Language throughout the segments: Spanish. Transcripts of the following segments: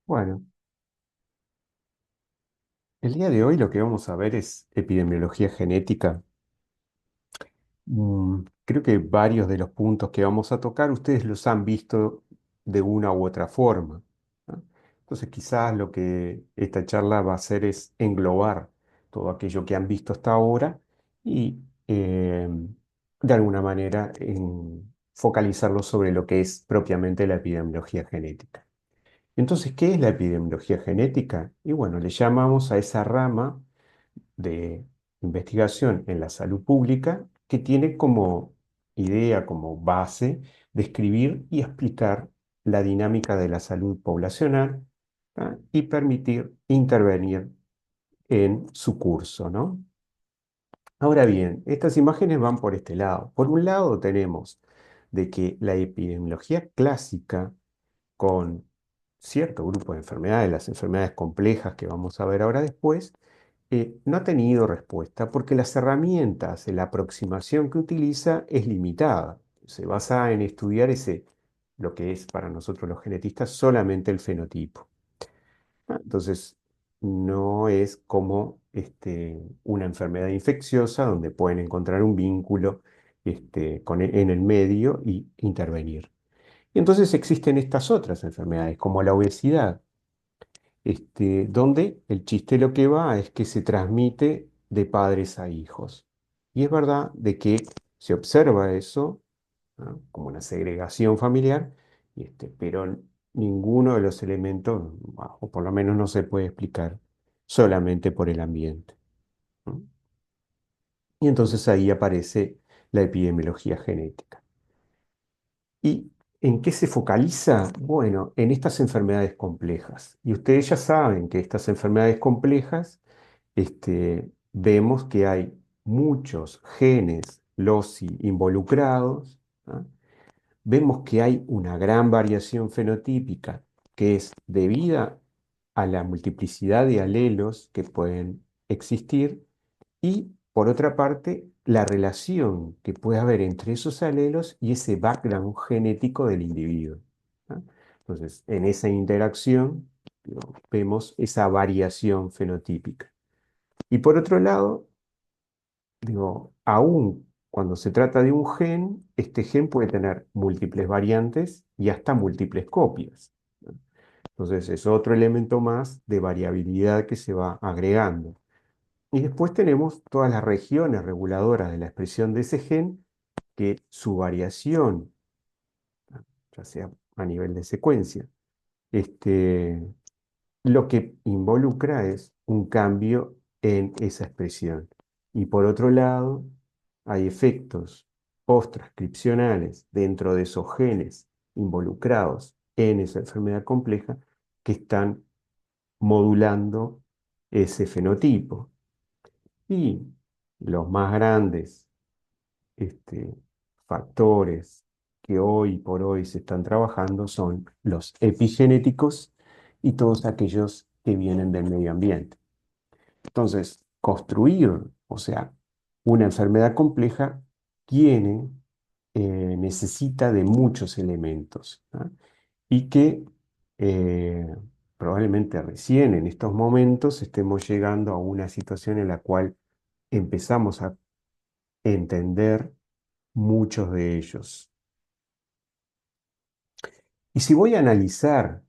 Bueno, el día de hoy lo que vamos a ver es epidemiología genética. Creo que varios de los puntos que vamos a tocar ustedes los han visto de una u otra forma, ¿no? Entonces quizás lo que esta charla va a hacer es englobar todo aquello que han visto hasta ahora y de alguna manera focalizarlo sobre lo que es propiamente la epidemiología genética. Entonces, ¿qué es la epidemiología genética? Y bueno, le llamamos a esa rama de investigación en la salud pública que tiene como idea, como base, describir y explicar la dinámica de la salud poblacional, ¿ah? Y permitir intervenir en su curso, ¿no? Ahora bien, estas imágenes van por este lado. Por un lado tenemos de que la epidemiología clásica con cierto grupo de enfermedades, las enfermedades complejas que vamos a ver ahora después, no ha tenido respuesta porque las herramientas, la aproximación que utiliza es limitada. Se basa en estudiar lo que es para nosotros los genetistas solamente el fenotipo. Entonces, no es como una enfermedad infecciosa donde pueden encontrar un vínculo en el medio y intervenir. Y entonces existen estas otras enfermedades, como la obesidad, donde el chiste lo que va es que se transmite de padres a hijos. Y es verdad de que se observa eso, ¿no? Como una segregación familiar, pero ninguno de los elementos, o por lo menos no se puede explicar solamente por el ambiente, ¿no? Y entonces ahí aparece la epidemiología genética. ¿Y en qué se focaliza? Bueno, en estas enfermedades complejas. Y ustedes ya saben que estas enfermedades complejas, vemos que hay muchos genes loci involucrados, ¿ah? Vemos que hay una gran variación fenotípica que es debida a la multiplicidad de alelos que pueden existir y, por otra parte, la relación que puede haber entre esos alelos y ese background genético del individuo, ¿no? Entonces, en esa interacción, digo, vemos esa variación fenotípica. Y por otro lado, digo, aún cuando se trata de un gen, este gen puede tener múltiples variantes y hasta múltiples copias, ¿no? Entonces, es otro elemento más de variabilidad que se va agregando. Y después tenemos todas las regiones reguladoras de la expresión de ese gen, que su variación, ya sea a nivel de secuencia, este, lo que involucra es un cambio en esa expresión. Y por otro lado, hay efectos post-transcripcionales dentro de esos genes involucrados en esa enfermedad compleja que están modulando ese fenotipo. Y los más grandes este, factores que hoy por hoy se están trabajando son los epigenéticos y todos aquellos que vienen del medio ambiente. Entonces, construir, o sea, una enfermedad compleja tiene, necesita de muchos elementos, ¿ah? Y que eh, probablemente recién en estos momentos estemos llegando a una situación en la cual empezamos a entender muchos de ellos. Y si voy a analizar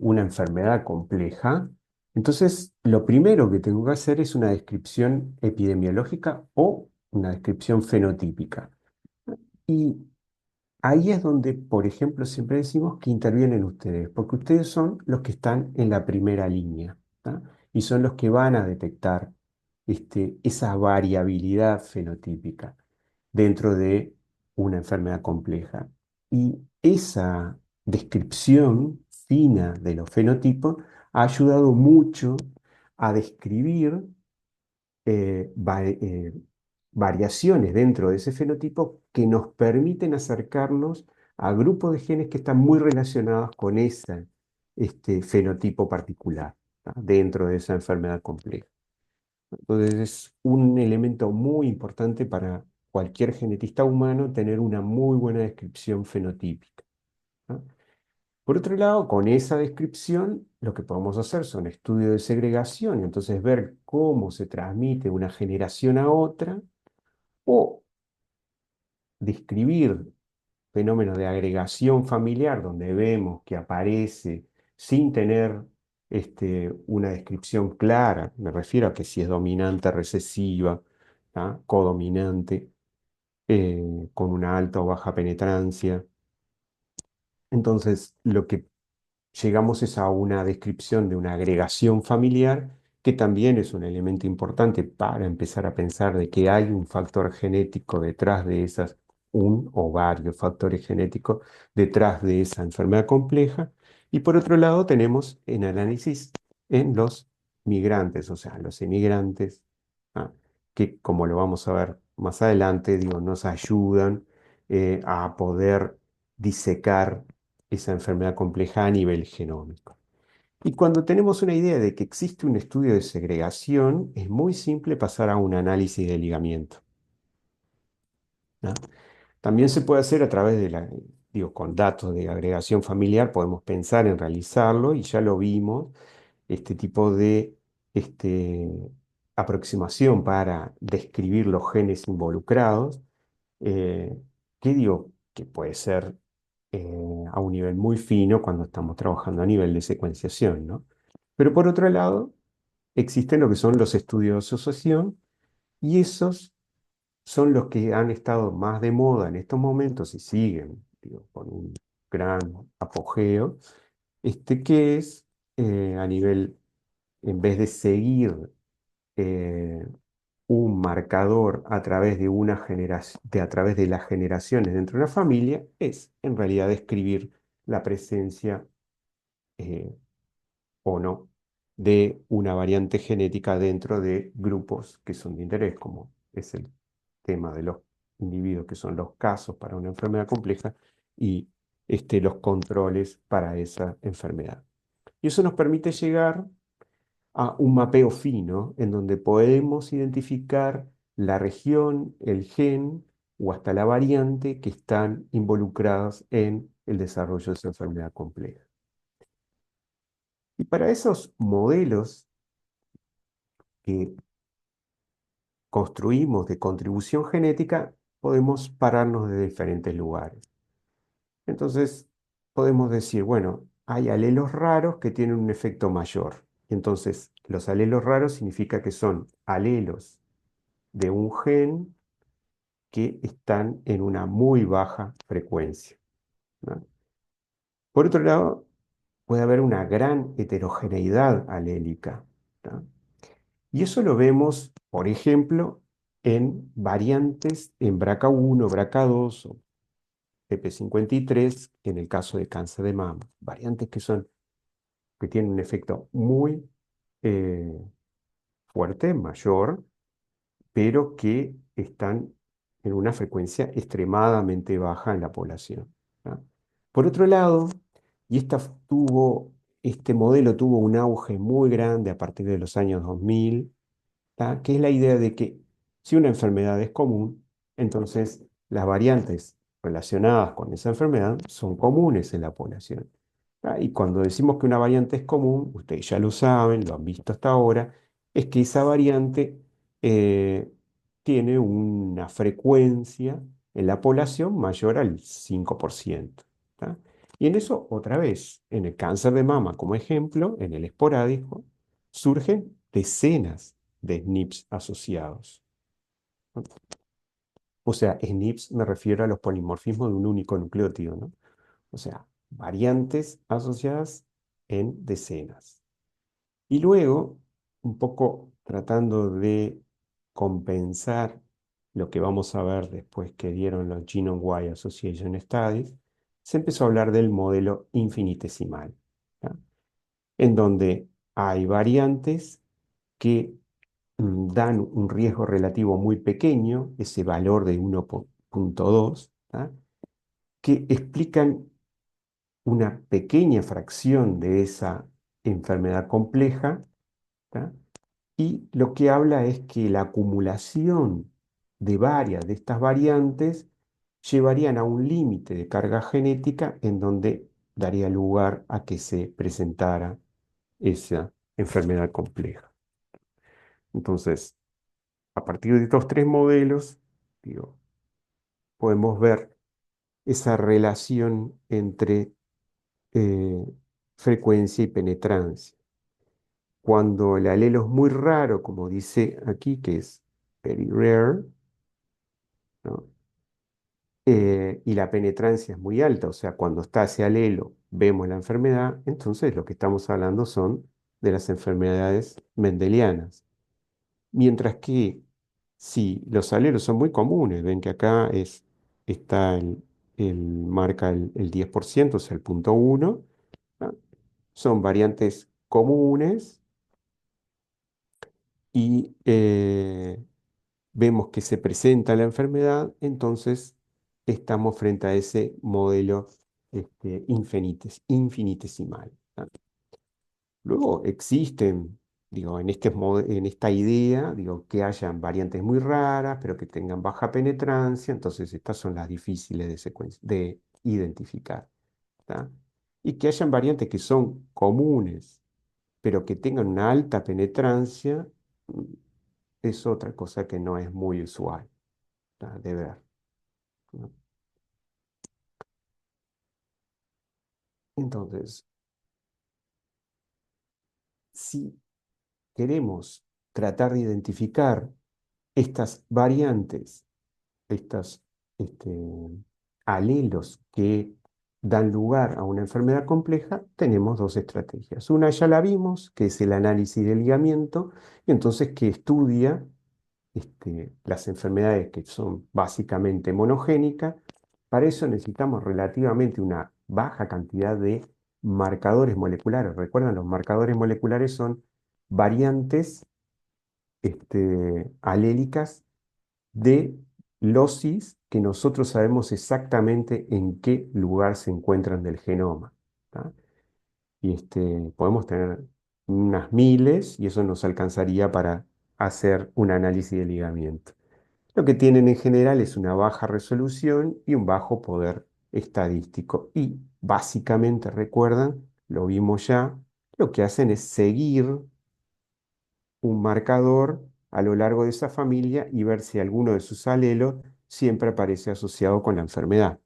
una enfermedad compleja, entonces lo primero que tengo que hacer es una descripción epidemiológica o una descripción fenotípica. Y ahí es donde, por ejemplo, siempre decimos que intervienen ustedes, porque ustedes son los que están en la primera línea, ¿tá? Y son los que van a detectar esa variabilidad fenotípica dentro de una enfermedad compleja. Y esa descripción fina de los fenotipos ha ayudado mucho a describir variaciones dentro de ese fenotipo que nos permiten acercarnos a grupos de genes que están muy relacionados con ese fenotipo particular, ¿tá? Dentro de esa enfermedad compleja. Entonces es un elemento muy importante para cualquier genetista humano tener una muy buena descripción fenotípica, ¿no? Por otro lado, con esa descripción, lo que podemos hacer son estudios de segregación, y entonces ver cómo se transmite una generación a otra, o describir fenómenos de agregación familiar donde vemos que aparece sin tener una descripción clara. Me refiero a que si es dominante recesiva, ¿tá? Codominante, con una alta o baja penetrancia. Entonces, lo que llegamos es a una descripción de una agregación familiar, que también es un elemento importante para empezar a pensar de que hay un factor genético detrás de esas, un o varios factores genéticos detrás de esa enfermedad compleja. Y por otro lado tenemos en análisis en los migrantes, o sea, los inmigrantes, ¿ah? Que como lo vamos a ver más adelante, digo, nos ayudan a poder disecar esa enfermedad compleja a nivel genómico. Y cuando tenemos una idea de que existe un estudio de segregación, es muy simple pasar a un análisis de ligamiento, ¿no? También se puede hacer a través de digo, con datos de agregación familiar, podemos pensar en realizarlo y ya lo vimos, este tipo de este, aproximación para describir los genes involucrados, eh, que digo, que puede ser a un nivel muy fino cuando estamos trabajando a nivel de secuenciación, ¿no? Pero por otro lado, existen lo que son los estudios de asociación, y esos son los que han estado más de moda en estos momentos y siguen, digo, con un gran apogeo, que es a nivel, en vez de seguir eh, un marcador a través de una generación, a través de las generaciones dentro de una familia, es en realidad describir la presencia eh, o no de una variante genética dentro de grupos que son de interés, como es el tema de los individuos que son los casos para una enfermedad compleja y los controles para esa enfermedad. Y eso nos permite llegar a un mapeo fino en donde podemos identificar la región, el gen o hasta la variante que están involucradas en el desarrollo de esa enfermedad compleja. Y para esos modelos que construimos de contribución genética, podemos pararnos de diferentes lugares. Entonces, podemos decir, bueno, hay alelos raros que tienen un efecto mayor. Entonces, los alelos raros significa que son alelos de un gen que están en una muy baja frecuencia, ¿no? Por otro lado, puede haber una gran heterogeneidad alélica, ¿no? Y eso lo vemos, por ejemplo, en variantes en BRCA1, BRCA2 o PP53, en el caso de cáncer de mama. Variantes que tienen un efecto muy eh, fuerte, mayor, pero que están en una frecuencia extremadamente baja en la población, ¿tá? Por otro lado, y este modelo tuvo un auge muy grande a partir de los años 2000, ¿tá? Que es la idea de que si una enfermedad es común, entonces las variantes relacionadas con esa enfermedad son comunes en la población, ¿tá? Y cuando decimos que una variante es común, ustedes ya lo saben, lo han visto hasta ahora, es que esa variante eh, tiene una frecuencia en la población mayor al 5%, ¿tá? Y en eso, otra vez, en el cáncer de mama, como ejemplo, en el esporádico, surgen decenas de SNPs asociados, ¿no? O sea, SNPs me refiero a los polimorfismos de un único nucleótido, ¿no? O sea, variantes asociadas en decenas. Y luego, un poco tratando de compensar lo que vamos a ver después que dieron los Genome-Wide Association Studies, se empezó a hablar del modelo infinitesimal, ¿tá? En donde hay variantes que dan un riesgo relativo muy pequeño, ese valor de 1,2, ¿tá? Que explican una pequeña fracción de esa enfermedad compleja, ¿tá? Y lo que habla es que la acumulación de varias de estas variantes llevarían a un límite de carga genética en donde daría lugar a que se presentara esa enfermedad compleja. Entonces, a partir de estos tres modelos, digo, podemos ver esa relación entre eh, frecuencia y penetrancia. Cuando el alelo es muy raro, como dice aquí, que es very rare, ¿no? Y la penetrancia es muy alta, o sea, cuando está ese alelo vemos la enfermedad, entonces lo que estamos hablando son de las enfermedades mendelianas. Mientras que si los alelos son muy comunes, ven que acá está marca el 10%, o sea, el punto uno, ¿no? Son variantes comunes y vemos que se presenta la enfermedad, entonces estamos frente a ese modelo infinitesimal, ¿no? Luego existen, digo, en esta idea, digo, que hayan variantes muy raras, pero que tengan baja penetrancia, entonces estas son las difíciles de identificar, ¿tá? Y que hayan variantes que son comunes, pero que tengan una alta penetrancia, mm, es otra cosa que no es muy usual, ¿tá? De ver, ¿no? Entonces, si queremos tratar de identificar estas variantes, estos este, alelos que dan lugar a una enfermedad compleja, tenemos dos estrategias. Una ya la vimos, que es el análisis del ligamiento, y entonces que estudia las enfermedades que son básicamente monogénicas. Para eso necesitamos relativamente una baja cantidad de marcadores moleculares. Recuerdan, los marcadores moleculares son variantes alélicas de losis que nosotros sabemos exactamente en qué lugar se encuentran del genoma, ¿tá? Y podemos tener unas miles y eso nos alcanzaría para hacer un análisis de ligamiento. Lo que tienen en general es una baja resolución y un bajo poder estadístico. Y básicamente, recuerdan, lo vimos ya, lo que hacen es seguir un marcador a lo largo de esa familia y ver si alguno de sus alelos siempre aparece asociado con la enfermedad.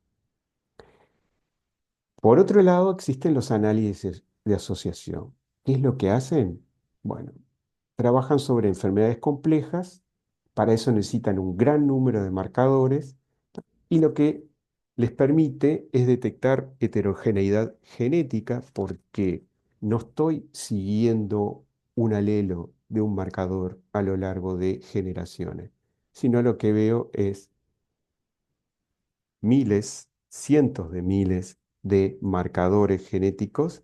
Por otro lado, existen los análisis de asociación. ¿Qué es lo que hacen? Bueno, trabajan sobre enfermedades complejas, para eso necesitan un gran número de marcadores y lo que les permite es detectar heterogeneidad genética porque no estoy siguiendo un alelo de un marcador a lo largo de generaciones, sino lo que veo es miles, cientos de miles de marcadores genéticos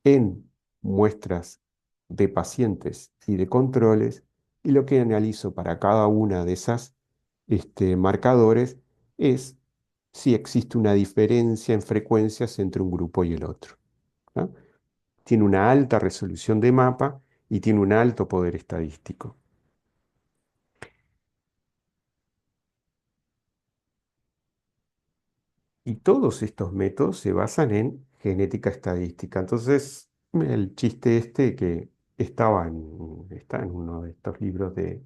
en muestras de pacientes y de controles, y lo que analizo para cada una de esas marcadores es si existe una diferencia en frecuencias entre un grupo y el otro, ¿no? Tiene una alta resolución de mapa y tiene un alto poder estadístico. Y todos estos métodos se basan en genética estadística. Entonces, el chiste que está en uno de estos libros de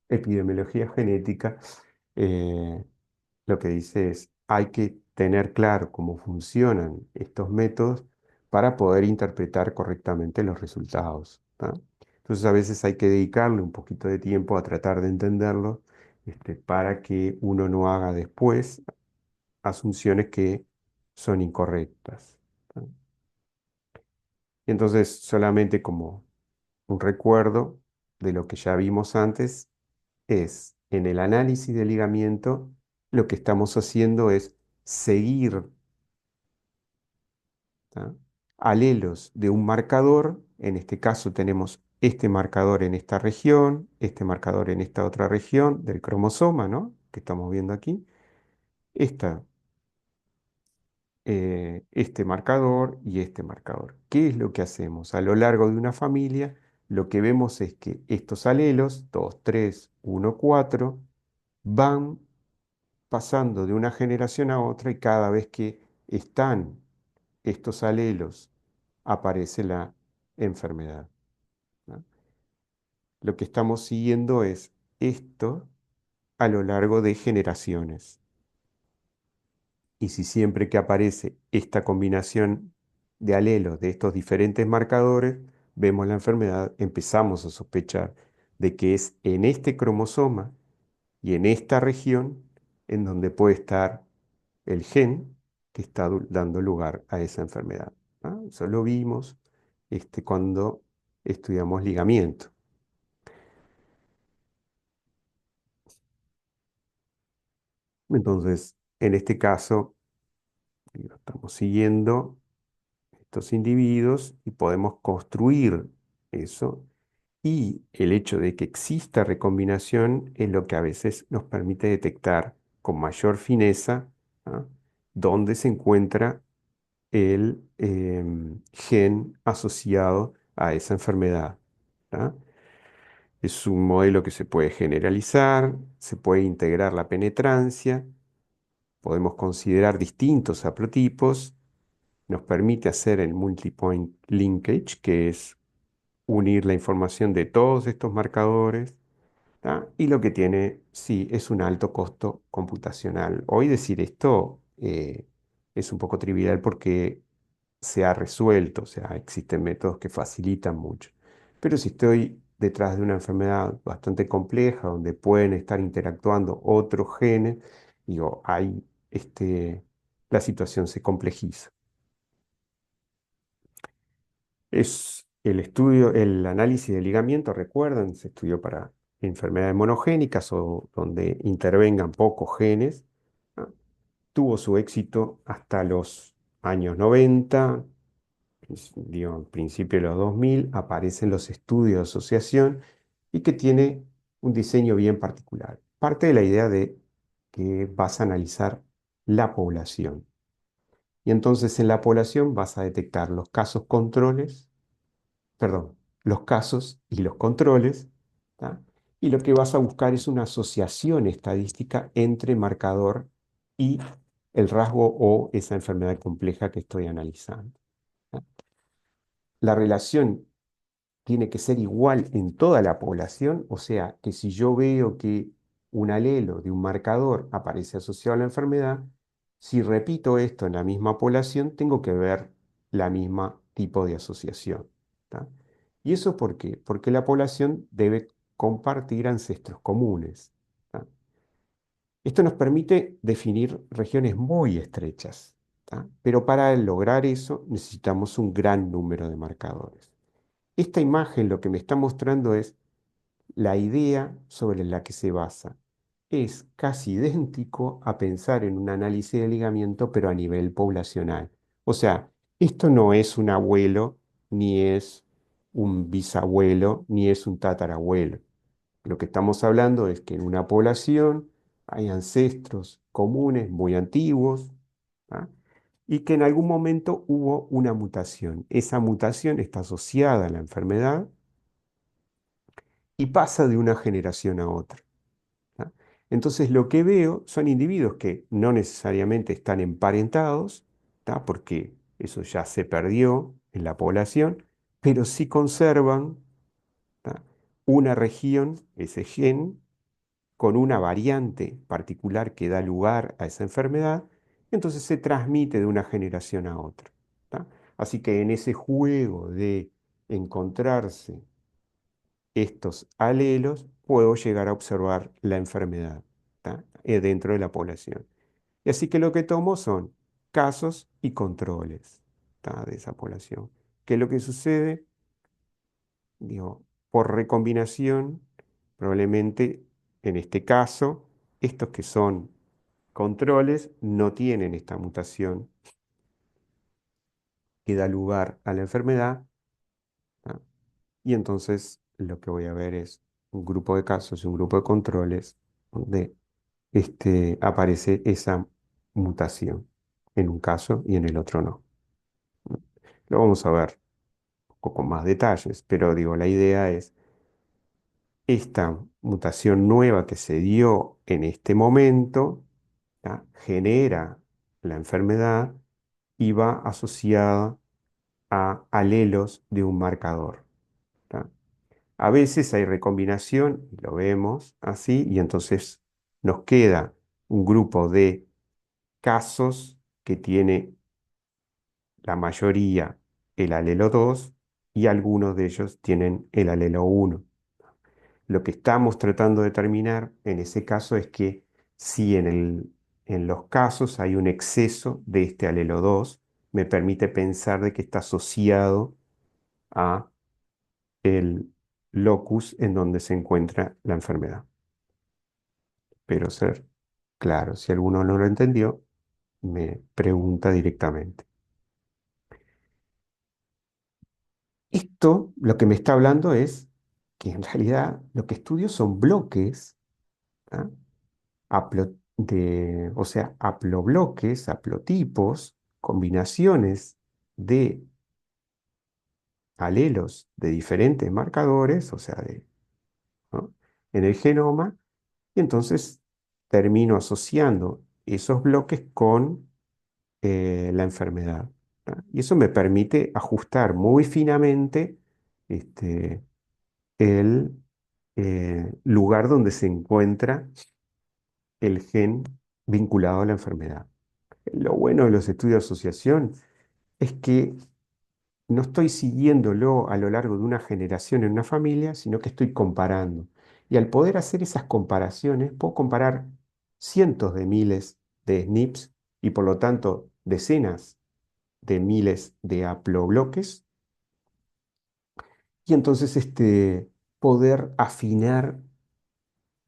epidemiología genética, eh, lo que dice es, hay que tener claro cómo funcionan estos métodos para poder interpretar correctamente los resultados, ¿tá? Entonces, a veces hay que dedicarle un poquito de tiempo a tratar de entenderlo, para que uno no haga después asunciones que son incorrectas, ¿tá? Y entonces, solamente como un recuerdo de lo que ya vimos antes, es en el análisis de ligamiento, lo que estamos haciendo es seguir, ¿tá? Alelos de un marcador. En este caso tenemos este marcador en esta región, este marcador en esta otra región del cromosoma, ¿no? Que estamos viendo aquí. Esta este marcador y este marcador. ¿Qué es lo que hacemos? A lo largo de una familia, lo que vemos es que estos alelos, 2, 3, 1, 4, van pasando de una generación a otra y cada vez que están estos alelos, aparece la enfermedad, ¿no? Lo que estamos siguiendo es esto a lo largo de generaciones. Y si siempre que aparece esta combinación de alelos de estos diferentes marcadores, vemos la enfermedad, empezamos a sospechar de que es en este cromosoma y en esta región en donde puede estar el gen que está dando lugar a esa enfermedad, ¿ah? Eso lo vimos cuando estudiamos ligamiento. Entonces, en este caso, digo, estamos siguiendo estos individuos y podemos construir eso. Y el hecho de que exista recombinación es lo que a veces nos permite detectar con mayor fineza, ¿ah?, dónde se encuentra el gen asociado a esa enfermedad, ¿ah? Es un modelo que se puede generalizar, se puede integrar la penetrancia, podemos considerar distintos haplotipos, nos permite hacer el multipoint linkage, que es unir la información de todos estos marcadores, ¿tá? Y lo que tiene, sí, es un alto costo computacional. Hoy decir esto es un poco trivial porque se ha resuelto, o sea, existen métodos que facilitan mucho. Pero si estoy detrás de una enfermedad bastante compleja, donde pueden estar interactuando otros genes, digo, ahí la situación se complejiza. Es el estudio, el análisis de ligamiento, recuerdan, se estudió para enfermedades monogénicas o donde intervengan pocos genes, ¿ah? Tuvo su éxito hasta los años 90, digo, en principio de los 2000, aparecen los estudios de asociación y que tiene un diseño bien particular. Parte de la idea de que vas a analizar la población. Y entonces en la población vas a detectar los casos controles, perdón, los casos y los controles, ¿tá? Y lo que vas a buscar es una asociación estadística entre marcador y el rasgo o esa enfermedad compleja que estoy analizando, ¿tá? La relación tiene que ser igual en toda la población, o sea, que si yo veo que un alelo de un marcador aparece asociado a la enfermedad, si repito esto en la misma población, tengo que ver la misma tipo de asociación, ¿tá? ¿Y eso por qué? Porque la población debe compartir ancestros comunes, ¿tá? Esto nos permite definir regiones muy estrechas, ¿tá? Pero para lograr eso necesitamos un gran número de marcadores. Esta imagen lo que me está mostrando es la idea sobre la que se basa. Es casi idéntico a pensar en un análisis de ligamiento, pero a nivel poblacional. O sea, esto no es un abuelo, ni es un bisabuelo, ni es un tatarabuelo. Lo que estamos hablando es que en una población hay ancestros comunes muy antiguos, ¿ah?, y que en algún momento hubo una mutación. Esa mutación está asociada a la enfermedad y pasa de una generación a otra, ¿tá? Entonces lo que veo son individuos que no necesariamente están emparentados, ¿tá?, porque eso ya se perdió en la población, pero sí conservan, ¿tá?, una región, ese gen, con una variante particular que da lugar a esa enfermedad, entonces se transmite de una generación a otra, ¿tá? Así que en ese juego de encontrarse estos alelos, puedo llegar a observar la enfermedad, ¿tá?, dentro de la población. Y así que lo que tomo son casos y controles, ¿tá?, de esa población. ¿Qué es lo que sucede? Digo, por recombinación, probablemente en este caso, estos que son controles no tienen esta mutación que da lugar a la enfermedad, ¿tá? Y entonces lo que voy a ver es un grupo de casos y un grupo de controles donde aparece esa mutación en un caso y en el otro no. Lo vamos a ver un poco con más detalles, pero digo, la idea es esta mutación nueva que se dio en este momento, ¿tá?, genera la enfermedad y va asociada a alelos de un marcador. ¿Tá? A veces hay recombinación, y lo vemos así, y entonces nos queda un grupo de casos que tiene la mayoría el alelo 2 y algunos de ellos tienen el alelo 1. Lo que estamos tratando de determinar en ese caso es que si en los casos hay un exceso de este alelo 2, me permite pensar de que está asociado a el locus en donde se encuentra la enfermedad. Pero ser claro, si alguno no lo entendió, me pregunta directamente. Esto lo que me está hablando es que en realidad lo que estudio son bloques, ¿ah? O sea, haplobloques, haplotipos, combinaciones de alelos de diferentes marcadores, o sea, ¿no? en el genoma, y entonces termino asociando esos bloques con la enfermedad. ¿Tá? Y eso me permite ajustar muy finamente este, el lugar donde se encuentra el gen vinculado a la enfermedad. Lo bueno de los estudios de asociación es que no estoy siguiéndolo a lo largo de una generación en una familia, sino que estoy comparando. Y al poder hacer esas comparaciones, puedo comparar cientos de miles de SNPs y por lo tanto decenas de miles de haplobloques y entonces poder afinar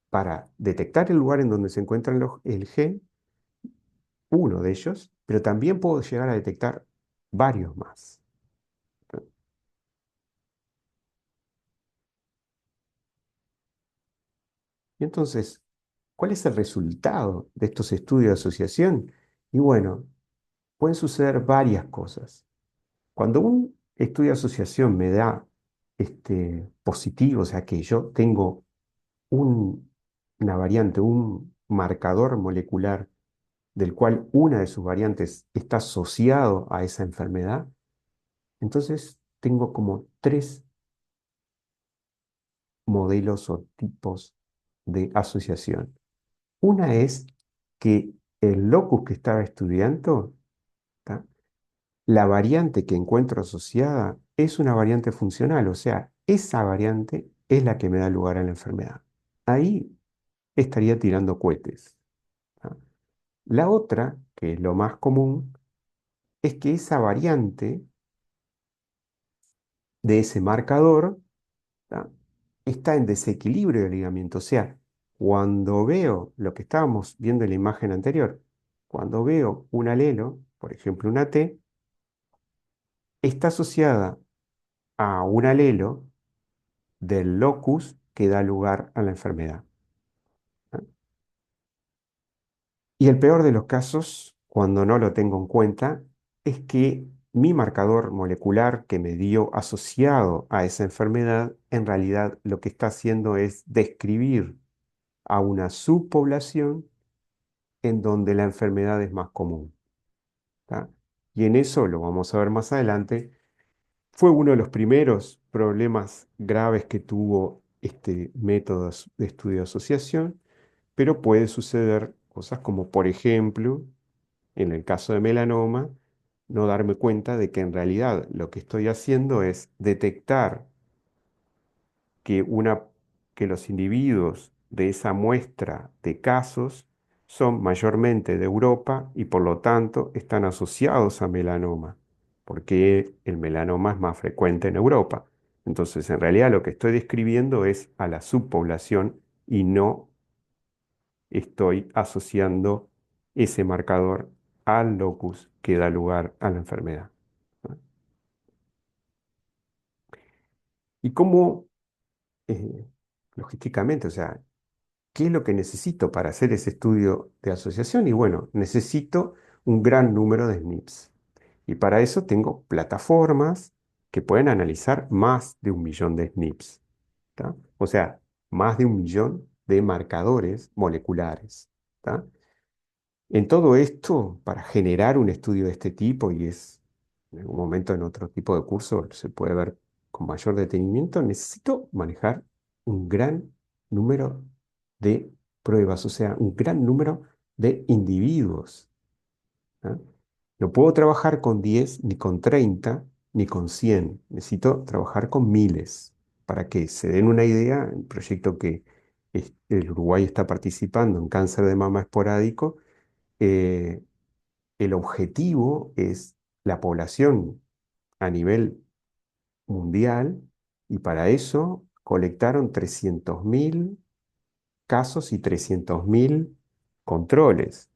para detectar el lugar en donde se encuentra el gen, uno de ellos, pero también puedo llegar a detectar varios más. Y entonces, ¿cuál es el resultado de estos estudios de asociación? Y bueno, pueden suceder varias cosas. Cuando un estudio de asociación me da positivo, o sea que yo tengo una variante, un marcador molecular del cual una de sus variantes está asociado a esa enfermedad, entonces tengo como tres modelos o tipos de asociación. Una es que el locus que estaba estudiando, ¿tá? La variante que encuentro asociada es una variante funcional, o sea, esa variante es la que me da lugar a la enfermedad. Ahí estaría tirando cohetes. ¿Tá? La otra, que es lo más común, es que esa variante de ese marcador, ¿tá? Está en desequilibrio de ligamiento. O sea, cuando veo lo que estábamos viendo en la imagen anterior, cuando veo un alelo, por ejemplo una T, está asociada a un alelo del locus que da lugar a la enfermedad. ¿Ah? Y el peor de los casos, cuando no lo tengo en cuenta, es que mi marcador molecular que me dio asociado a esa enfermedad, en realidad lo que está haciendo es describir a una subpoblación en donde la enfermedad es más común. ¿Tá? Y en eso, lo vamos a ver más adelante, fue uno de los primeros problemas graves que tuvo este método de estudio de asociación, pero puede suceder cosas como, por ejemplo, en el caso de melanoma, no darme cuenta de que en realidad lo que estoy haciendo es detectar que, que los individuos de esa muestra de casos son mayormente de Europa y por lo tanto están asociados a melanoma, porque el melanoma es más frecuente en Europa. Entonces, en realidad lo que estoy describiendo es a la subpoblación y no estoy asociando ese marcador al locus que da lugar a la enfermedad. ¿No? Y cómo, eh, logísticamente, o sea, ¿qué es lo que necesito para hacer ese estudio de asociación? Y bueno, necesito un gran número de SNPs. Y para eso tengo plataformas que pueden analizar más de 1 millón de SNPs. ¿Tá? O sea, más de 1 millón de marcadores moleculares. ¿Tá? En todo esto, para generar un estudio de este tipo, y es en algún momento en otro tipo de curso se puede ver con mayor detenimiento, necesito manejar un gran número de pruebas, o sea, un gran número de individuos. ¿Ah? No puedo trabajar con 10 ni con 30 ni con 100. Necesito trabajar con miles. Para que se den una idea, el proyecto que el Uruguay está participando en cáncer de mama esporádico, eh, el objetivo es la población a nivel mundial y para eso colectaron 300.000 casos y 300.000 controles.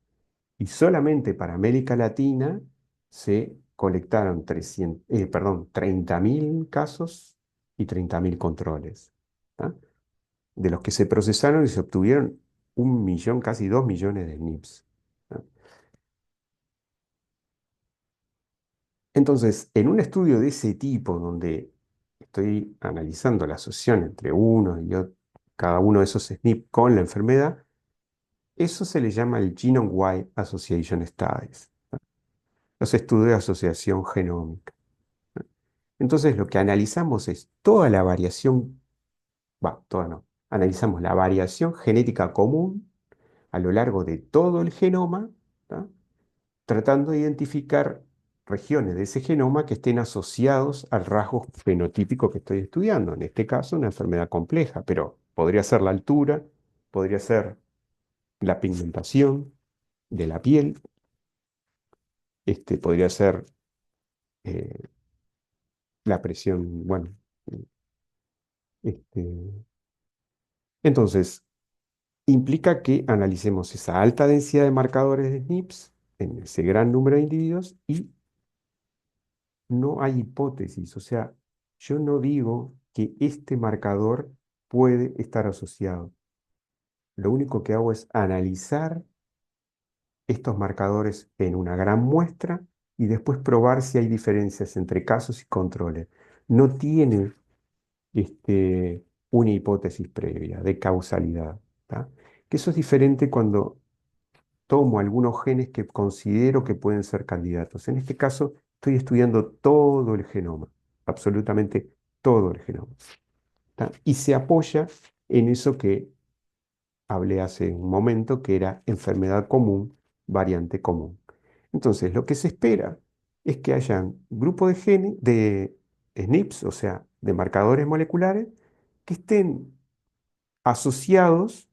Y solamente para América Latina se colectaron 30.000 casos y 30.000 controles, ¿tá? De los que se procesaron y se obtuvieron 1 millón, casi 2 millones de SNPs. ¿Tá? Entonces, en un estudio de ese tipo, donde estoy analizando la asociación entre uno y cada uno de esos SNP con la enfermedad, eso se le llama el Genome-Wide Association Studies, los estudios de asociación genómica. Entonces, lo que analizamos es toda la variación, toda no, analizamos la variación genética común a lo largo de todo el genoma, ¿tá? Tratando de identificar regiones de ese genoma que estén asociados al rasgo fenotípico que estoy estudiando. En este caso, una enfermedad compleja, pero podría ser la altura, podría ser la pigmentación de la piel, podría ser eh, la presión, bueno. Este, entonces, implica que analicemos esa alta densidad de marcadores de SNPs en ese gran número de individuos y no hay hipótesis, o sea, yo no digo que este marcador puede estar asociado. Lo único que hago es analizar estos marcadores en una gran muestra y después probar si hay diferencias entre casos y controles. No tiene una hipótesis previa de causalidad, ¿tá? Que eso es diferente cuando tomo algunos genes que considero que pueden ser candidatos. En este caso, estoy estudiando todo el genoma, absolutamente todo el genoma, ¿tá? Y se apoya en eso que hablé hace un momento, que era enfermedad común, variante común. Entonces, lo que se espera es que hayan grupos de genes, de SNPs, o sea, de marcadores moleculares, que estén asociados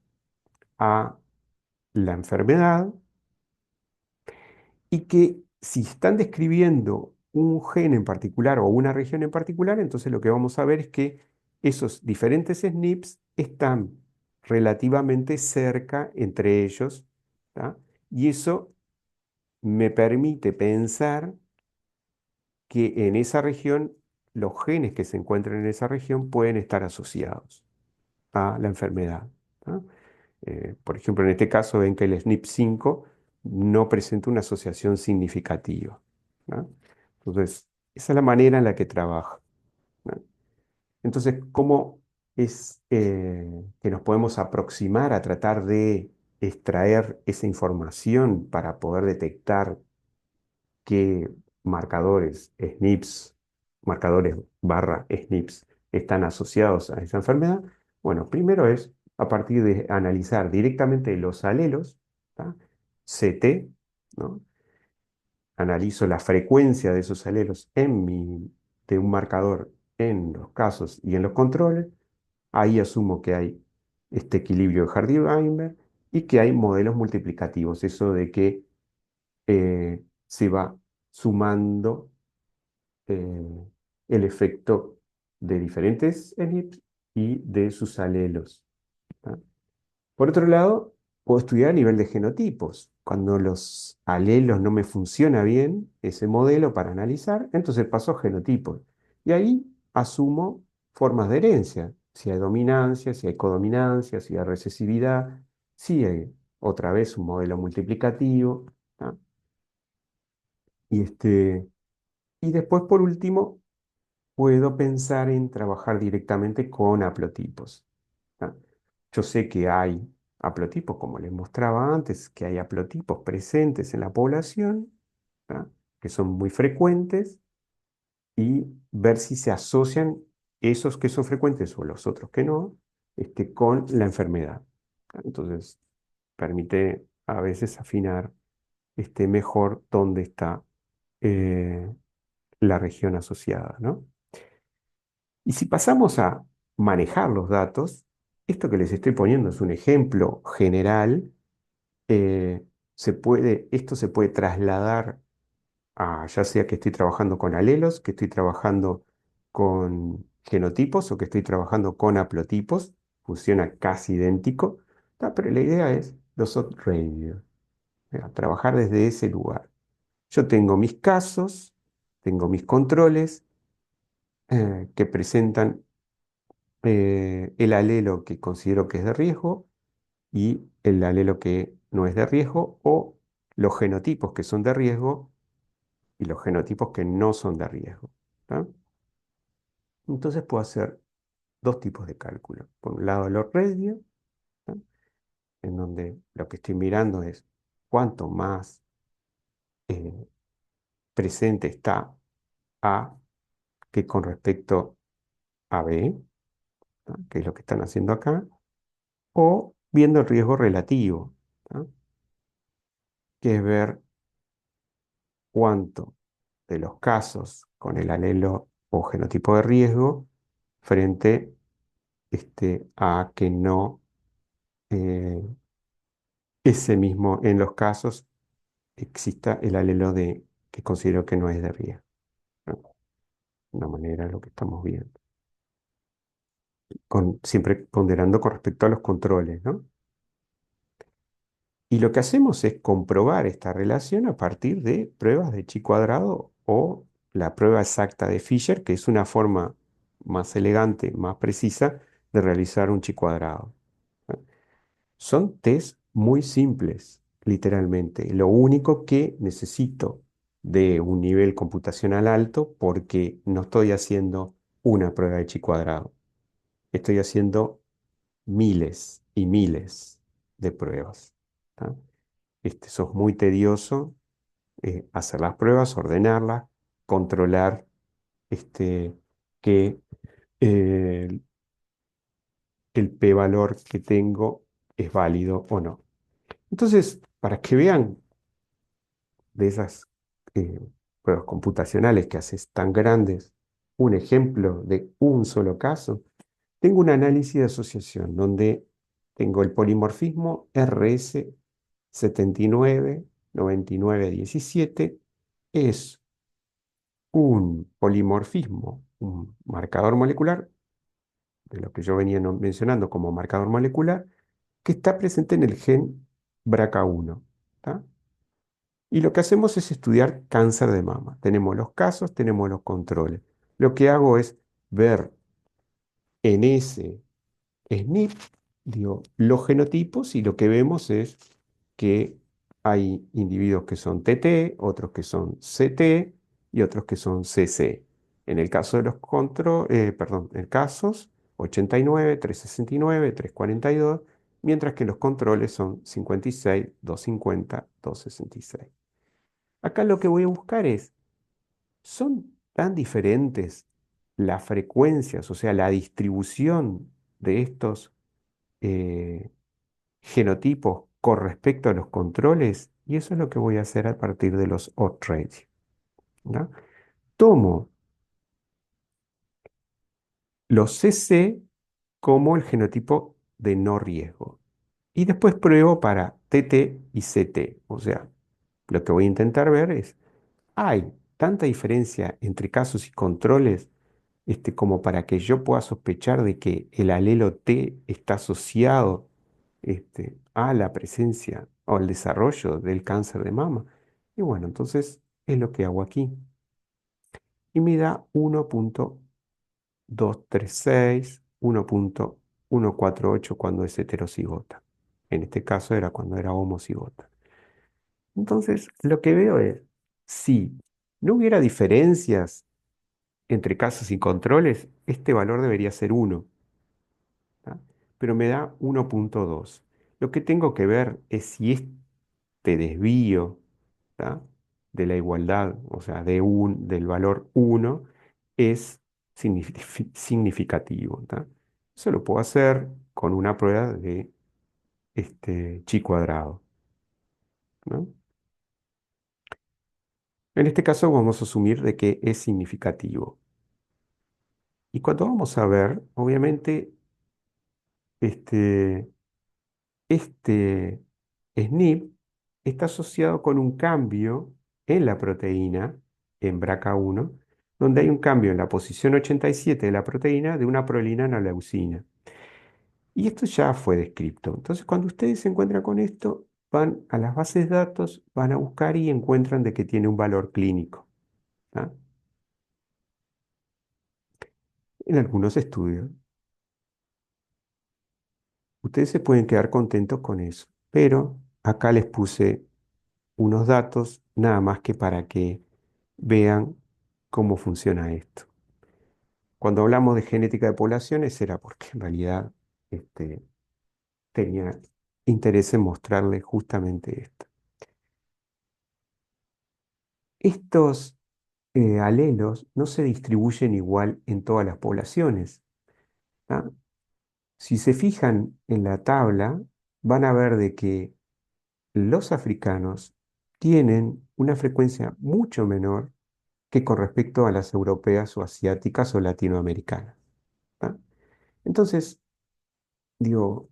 a la enfermedad y que si están describiendo un gen en particular o una región en particular, entonces lo que vamos a ver es que esos diferentes SNPs están relativamente cerca entre ellos, ¿tá? Y eso me permite pensar que en esa región los genes que se encuentran en esa región pueden estar asociados a la enfermedad, ¿tá? Por ejemplo, en este caso ven que el SNP5 no presenta una asociación significativa, ¿no? Entonces, esa es la manera en la que trabaja, ¿no? Entonces, ¿cómo es que nos podemos aproximar a tratar de extraer esa información para poder detectar qué marcadores SNPs, marcadores barra SNPs están asociados a esa enfermedad? Bueno, primero es a partir de analizar directamente los alelos, ¿tá? CT, ¿no? Analizo la frecuencia de esos alelos de un marcador en los casos y en los controles. Ahí asumo que hay este equilibrio de Hardy-Weinberg y que hay modelos multiplicativos, eso de que se va sumando eh, el efecto de diferentes ELIPS y de sus alelos, ¿tá? Por otro lado, puedo estudiar a nivel de genotipos. Cuando los alelos no me funciona bien ese modelo para analizar, entonces paso a genotipos. Y ahí asumo formas de herencia, si hay dominancia, si hay codominancia, si hay recesividad, si hay otra vez un modelo multiplicativo, ¿tá? Y, y después, por último, puedo pensar en trabajar directamente con haplotipos, ¿tá? Yo sé que hay haplotipos, como les mostraba antes, que hay haplotipos presentes en la población, ¿tá? Que son muy frecuentes, y ver si se asocian esos que son frecuentes o los otros que no, con la enfermedad. ¿Tá? Entonces, permite a veces afinar mejor dónde está eh, la región asociada, ¿no? Y si pasamos a manejar los datos, esto que les estoy poniendo es un ejemplo general. eh, esto se puede trasladar a, ya sea que estoy trabajando con alelos, que estoy trabajando con genotipos o que estoy trabajando con haplotipos, funciona casi idéntico, ¿tá? Pero la idea es los odds ratios, trabajar desde ese lugar. Yo tengo mis casos, tengo mis controles que presentan el alelo que considero que es de riesgo y el alelo que no es de riesgo, o los genotipos que son de riesgo y los genotipos que no son de riesgo. ¿Tá? Entonces puedo hacer dos tipos de cálculo. Por un lado, los radios, ¿tá? En donde lo que estoy mirando es cuánto más eh, presente está A que con respecto a B, ¿tá? Que es lo que están haciendo acá, o viendo el riesgo relativo, ¿tá? Que es ver cuánto de los casos con el alelo o genotipo de riesgo frente a que no, eh, ese mismo, en los casos exista el alelo que considero que no es de riesgo, ¿no? De una manera lo que estamos viendo, siempre ponderando con respecto a los controles, ¿no? Y lo que hacemos es comprobar esta relación a partir de pruebas de chi cuadrado o la prueba exacta de Fisher, que es una forma más elegante, más precisa de realizar un chi cuadrado, ¿no? Son test muy simples, literalmente. Lo único que necesito de un nivel computacional alto porque no estoy haciendo una prueba de chi cuadrado. Estoy haciendo miles y miles de pruebas. ¿Tá? Eso es muy tedioso, hacer las pruebas, ordenarlas, controlar que eh, el p-valor que tengo es válido o no. Entonces, para que vean de esas eh, pruebas computacionales que haces tan grandes, un ejemplo de un solo caso, tengo un análisis de asociación donde tengo el polimorfismo RS 799917, es un polimorfismo, un marcador molecular, de lo que yo venía mencionando como marcador molecular, que está presente en el gen BRCA1. ¿Tá? Y lo que hacemos es estudiar cáncer de mama. Tenemos los casos, tenemos los controles. Lo que hago es ver en ese SNP, digo, los genotipos, y lo que vemos es que hay individuos que son TT, otros que son CT y otros que son CC. En el caso de los perdón, en casos 89, 369, 342, mientras que los controles son 56, 250, 266. Acá lo que voy a buscar es, ¿son tan diferentes las frecuencias, o sea, la distribución de estos eh, genotipos con respecto a los controles? Y eso es lo que voy a hacer a partir de los odds ratios, ¿no? Tomo los CC como el genotipo de no riesgo y después pruebo para TT y CT. O sea, lo que voy a intentar ver es, ¿hay tanta diferencia entre casos y controles como para que yo pueda sospechar de que el alelo T está asociado a la presencia o al desarrollo del cáncer de mama? Y bueno, entonces es lo que hago aquí. Y me da 1.236, 1.148 cuando es heterocigota. En este caso era cuando era homocigota. Entonces, lo que veo es, si no hubiera diferencias entre casos y controles, este valor debería ser 1, ¿tá? Pero me da 1.2. Lo que tengo que ver es si este desvío, ¿tá? de la igualdad, o sea, del valor uno es significativo, ¿tá? Eso lo puedo hacer con una prueba de chi cuadrado, ¿no? En este caso vamos a asumir de que es significativo. Y cuando vamos a ver, obviamente, este, este SNP está asociado con un cambio en la proteína, en BRCA1, donde hay un cambio en la posición 87 de la proteína de una prolina a una leucina. Y esto ya fue descrito. Entonces, cuando ustedes se encuentran con esto, van a las bases de datos, van a buscar y encuentran de que tiene un valor clínico. ¿Ah? En algunos estudios, ustedes se pueden quedar contentos con eso, pero acá les puse unos datos nada más que para que vean cómo funciona esto. Cuando hablamos de genética de poblaciones era porque en realidad este, tenía interés en mostrarles justamente esto. Estos alelos no se distribuyen igual en todas las poblaciones. ¿Ah? Si se fijan en la tabla, van a ver de que los africanos tienen una frecuencia mucho menor que con respecto a las europeas o asiáticas o latinoamericanas. ¿Ah? Entonces, digo,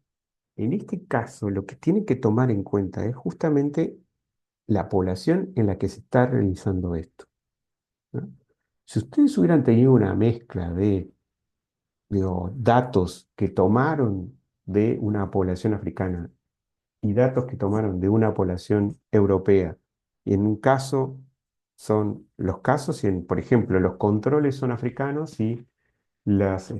en este caso lo que tienen que tomar en cuenta es justamente la población en la que se está realizando esto. ¿No? Si ustedes hubieran tenido una mezcla de, digo, datos que tomaron de una población africana y datos que tomaron de una población europea, y en un caso son los casos, y por ejemplo, los controles son africanos y los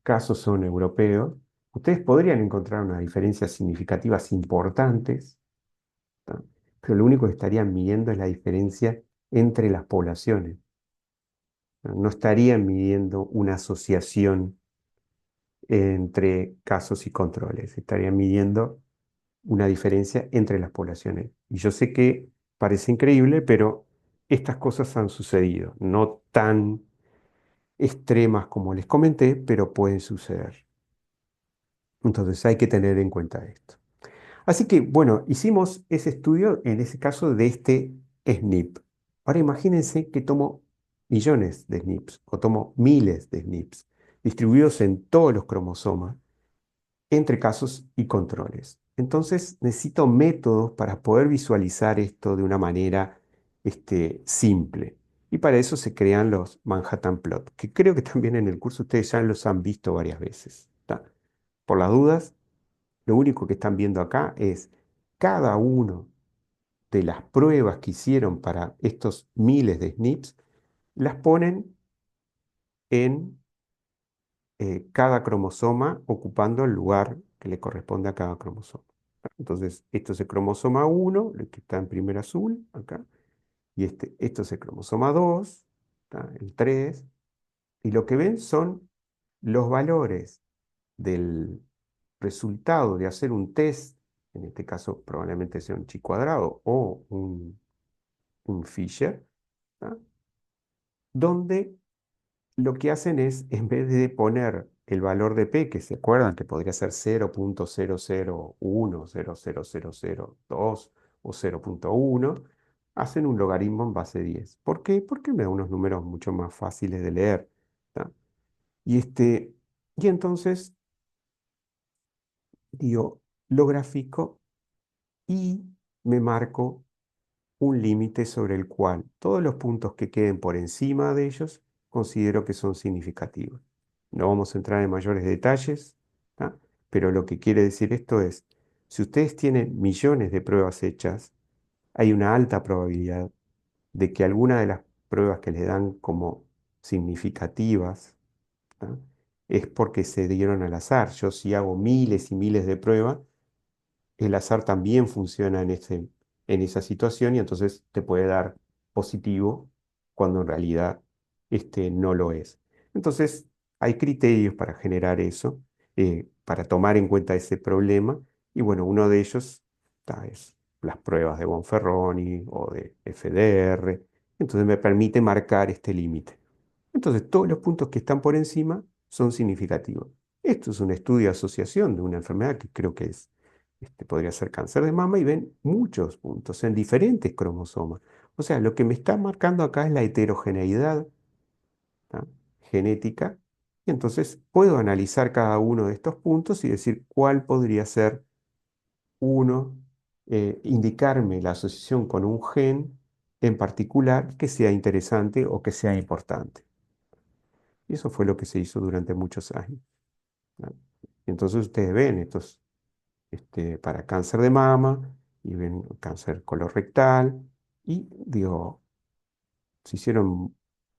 casos son europeos, ustedes podrían encontrar unas diferencias significativas importantes, ¿tá? Pero lo único que estarían midiendo es la diferencia entre las poblaciones. ¿No? No estarían midiendo una asociación entre casos y controles, estarían midiendo una diferencia entre las poblaciones. Y yo sé que parece increíble, pero estas cosas han sucedido, no tan extremas como les comenté, pero pueden suceder. Entonces hay que tener en cuenta esto. Así que, bueno, hicimos ese estudio en ese caso de este SNP. Ahora imagínense que tomo millones de SNPs o tomo miles de SNPs distribuidos en todos los cromosomas entre casos y controles. Entonces necesito métodos para poder visualizar esto de una manera simple. Y para eso se crean los Manhattan Plot, que creo que también en el curso ustedes ya los han visto varias veces. ¿Tá? Por las dudas, lo único que están viendo acá es cada uno de las pruebas que hicieron para estos miles de SNPs, las ponen en cada cromosoma ocupando el lugar que le corresponde a cada cromosoma. Entonces, esto es el cromosoma 1, el que está en primer azul, acá, y esto es el cromosoma 2, ¿tá? El 3, y lo que ven son los valores del resultado de hacer un test, en este caso probablemente sea un chi cuadrado o un Fisher, ¿tá? Donde lo que hacen es, en vez de poner el valor de P, que se acuerdan que podría ser 0.001, 0.0002 o 0.1, hacen un logaritmo en base 10. ¿Por qué? Porque me da unos números mucho más fáciles de leer. ¿Tá? Y, y entonces, digo, lo grafico y me marco un límite sobre el cual todos los puntos que queden por encima de ellos considero que son significativos. No vamos a entrar en mayores detalles, ¿tá? Pero lo que quiere decir esto es, si ustedes tienen millones de pruebas hechas, hay una alta probabilidad de que alguna de las pruebas que les dan como significativas, ¿tá? Es porque se dieron al azar. Yo si hago miles y miles de pruebas, el azar también funciona en esa situación y entonces te puede dar positivo cuando en realidad no lo es. Entonces, hay criterios para generar eso, para tomar en cuenta ese problema Y bueno, uno de ellos es las pruebas de Bonferroni o de FDR. Entonces me permite marcar este límite. Entonces todos los puntos que están por encima son significativos. Esto es un estudio de asociación de una enfermedad que creo que podría ser cáncer de mama y ven muchos puntos en diferentes cromosomas. O sea, lo que me está marcando acá es la heterogeneidad, ¿tá? Genética. Y entonces puedo analizar cada uno de estos puntos y decir cuál podría ser uno, indicarme la asociación con un gen en particular que sea interesante o que sea importante. Y eso fue lo que se hizo durante muchos años, ¿no? Entonces ustedes ven estos para cáncer de mama y ven cáncer colorectal y digo, se hicieron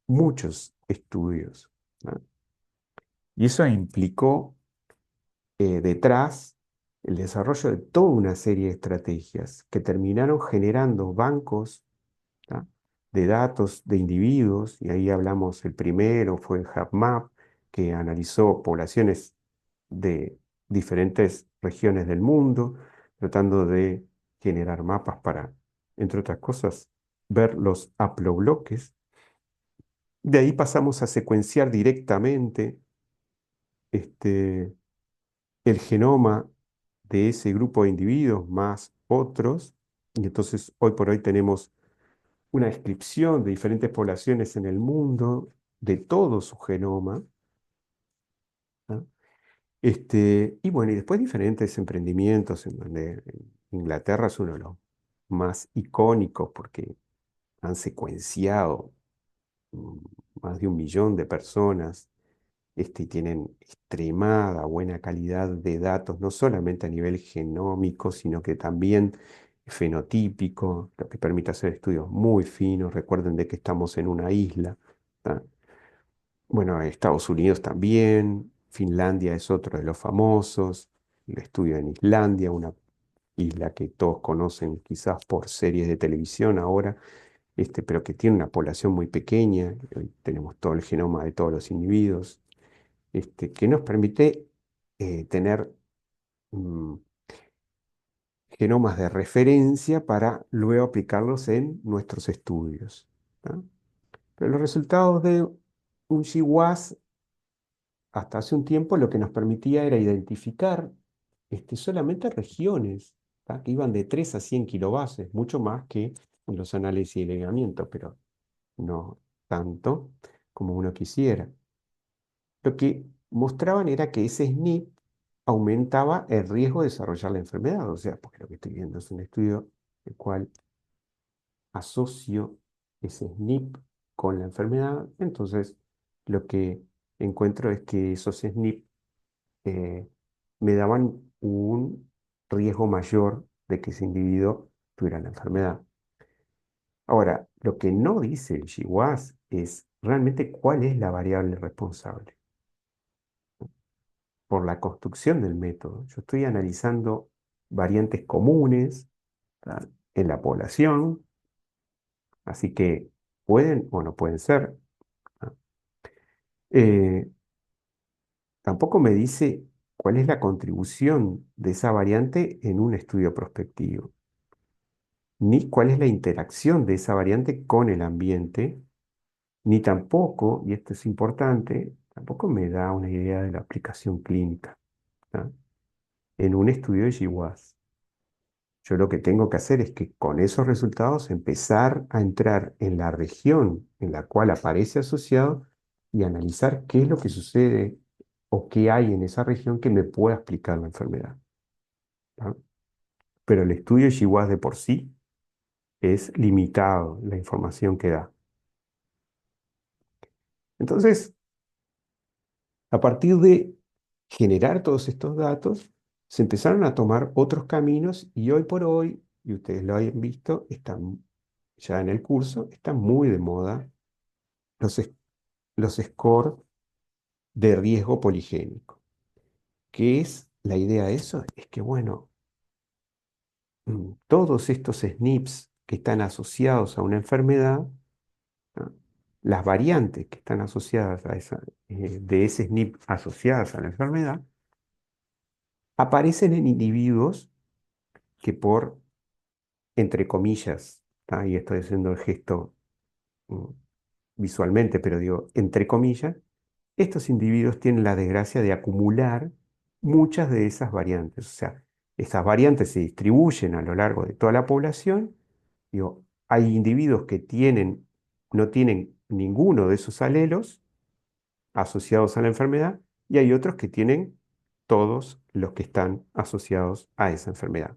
muchos estudios, ¿no? Y eso implicó detrás el desarrollo de toda una serie de estrategias que terminaron generando bancos, ¿tá? De datos de individuos, y ahí hablamos, el primero fue HapMap, que analizó poblaciones de diferentes regiones del mundo, tratando de generar mapas para, entre otras cosas, ver los haplobloques. De ahí pasamos a secuenciar directamente este, el genoma de ese grupo de individuos más otros, y entonces hoy por hoy tenemos una descripción de diferentes poblaciones en el mundo, de todo su genoma, ¿ah? Y bueno, y después diferentes emprendimientos en donde Inglaterra es uno de los más icónicos porque han secuenciado mm, más de 1 millón de personas, y tienen extremada buena calidad de datos, no solamente a nivel genómico, sino que también fenotípico, lo que permite hacer estudios muy finos. Recuerden de que estamos en una isla, ¿tá? Bueno, Estados Unidos también, Finlandia es otro de los famosos, el estudio en Islandia, una isla que todos conocen quizás por series de televisión ahora, pero que tiene una población muy pequeña. Hoy tenemos todo el genoma de todos los individuos, que nos permite tener mm, genomas de referencia para luego aplicarlos en nuestros estudios, ¿tá? Pero los resultados de un GWAS hasta hace un tiempo lo que nos permitía era identificar solamente regiones, ¿tá? Que iban de 3 a 100 kilobases, mucho más que en los análisis de ligamiento, pero no tanto como uno quisiera. Lo que mostraban era que ese SNP aumentaba el riesgo de desarrollar la enfermedad. O sea, porque lo que estoy viendo es un estudio el cual asocio ese SNP con la enfermedad. Entonces, lo que encuentro es que esos SNP eh, me daban un riesgo mayor de que ese individuo tuviera la enfermedad. Ahora, lo que no dice el GWAS es realmente cuál es la variable responsable por la construcción del método. Yo estoy analizando variantes comunes, ¿tá? En la población, así que pueden o no pueden ser, ¿tá? Eh, Tampoco me dice cuál es la contribución de esa variante en un estudio prospectivo, ni cuál es la interacción de esa variante con el ambiente, ni tampoco, y esto es importante, tampoco me da una idea de la aplicación clínica, ¿tá? En un estudio de GWAS. Yo lo que tengo que hacer es que con esos resultados empezar a entrar en la región en la cual aparece asociado y analizar qué es lo que sucede o qué hay en esa región que me pueda explicar la enfermedad, ¿tá? Pero el estudio de GWAS de por sí es limitado, la información que da. Entonces, a partir de generar todos estos datos, se empezaron a tomar otros caminos y hoy por hoy, y ustedes lo hayan visto, están ya en el curso, están muy de moda los, los scores de riesgo poligénico. ¿Qué es la idea de eso? Es que, bueno, todos estos SNPs que están asociados a una enfermedad, ¿no? Las variantes que están asociadas a esa, de ese SNP asociadas a la enfermedad, aparecen en individuos que por, entre comillas, ¿tá? Y estoy haciendo el gesto mm, visualmente, pero digo, entre comillas, estos individuos tienen la desgracia de acumular muchas de esas variantes. O sea, esas variantes se distribuyen a lo largo de toda la población. Digo, hay individuos que no tienen ninguno de esos alelos asociados a la enfermedad y hay otros que tienen todos los que están asociados a esa enfermedad.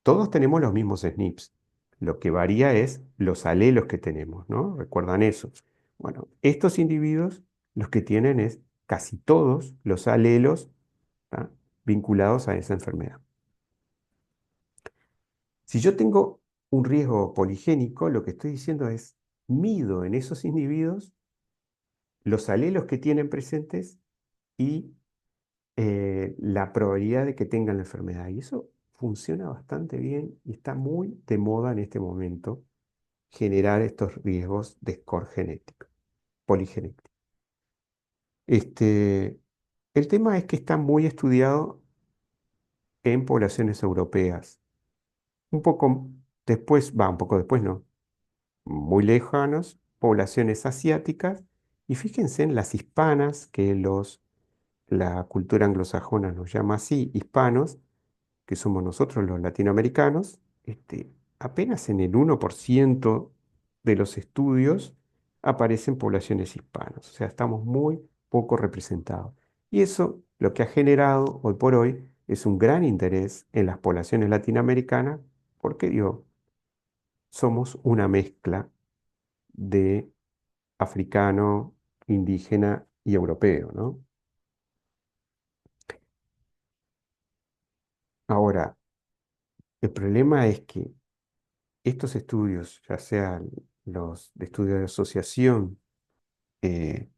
Todos tenemos los mismos SNPs. Lo que varía es los alelos que tenemos, ¿no? ¿Recuerdan eso? Bueno, estos individuos los que tienen es casi todos los alelos, ¿tá? Vinculados a esa enfermedad. Si yo tengo un riesgo poligénico, lo que estoy diciendo es, mido en esos individuos los alelos que tienen presentes y la probabilidad de que tengan la enfermedad. Y eso funciona bastante bien y está muy de moda en este momento generar estos riesgos de score genético, poligenético. Este, el tema es que está muy estudiado en poblaciones europeas. Un poco después, un poco después no, muy lejanos, poblaciones asiáticas, y fíjense en las hispanas, que la cultura anglosajona nos llama así, hispanos, que somos nosotros los latinoamericanos, apenas en el 1% de los estudios aparecen poblaciones hispanas, o sea, estamos muy poco representados. Y eso lo que ha generado hoy por hoy es un gran interés en las poblaciones latinoamericanas, porque digo, somos una mezcla de africano, indígena y europeo, ¿no? Ahora, el problema es que estos estudios, ya sean los de estudios de asociación, eh,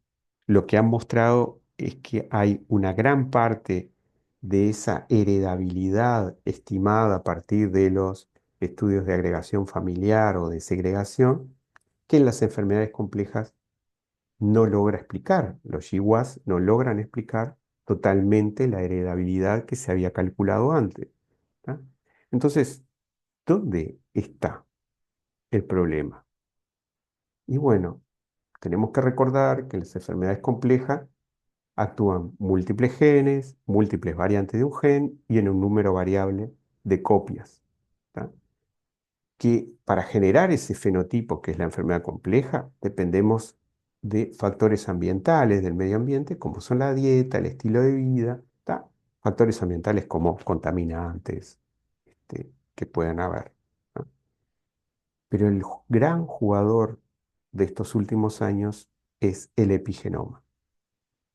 lo que han mostrado es que hay una gran parte de esa heredabilidad estimada a partir de los estudios de agregación familiar o de segregación, que en las enfermedades complejas no logra explicar. Los GWAS no logran explicar totalmente la heredabilidad que se había calculado antes. ¿Tá? Entonces, ¿dónde está el problema? Y bueno, tenemos que recordar que en las enfermedades complejas actúan múltiples genes, múltiples variantes de un gen y en un número variable de copias. ¿Tá? Que para generar ese fenotipo que es la enfermedad compleja, dependemos de factores ambientales del medio ambiente, como son la dieta, el estilo de vida, ¿tá? Factores ambientales como contaminantes, que puedan haber. ¿No? Pero el gran jugador de estos últimos años es el epigenoma.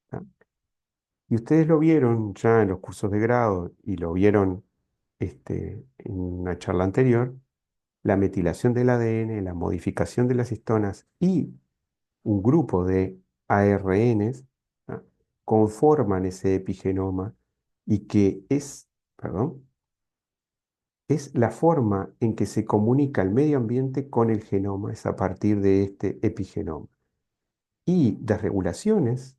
¿Tá? Y ustedes lo vieron ya en los cursos de grado y lo vieron en una charla anterior, la metilación del ADN, la modificación de las histonas y un grupo de ARNs, ¿tá? Conforman ese epigenoma y que perdón, es la forma en que se comunica el medio ambiente con el genoma, es a partir de este epigenoma. Y desregulaciones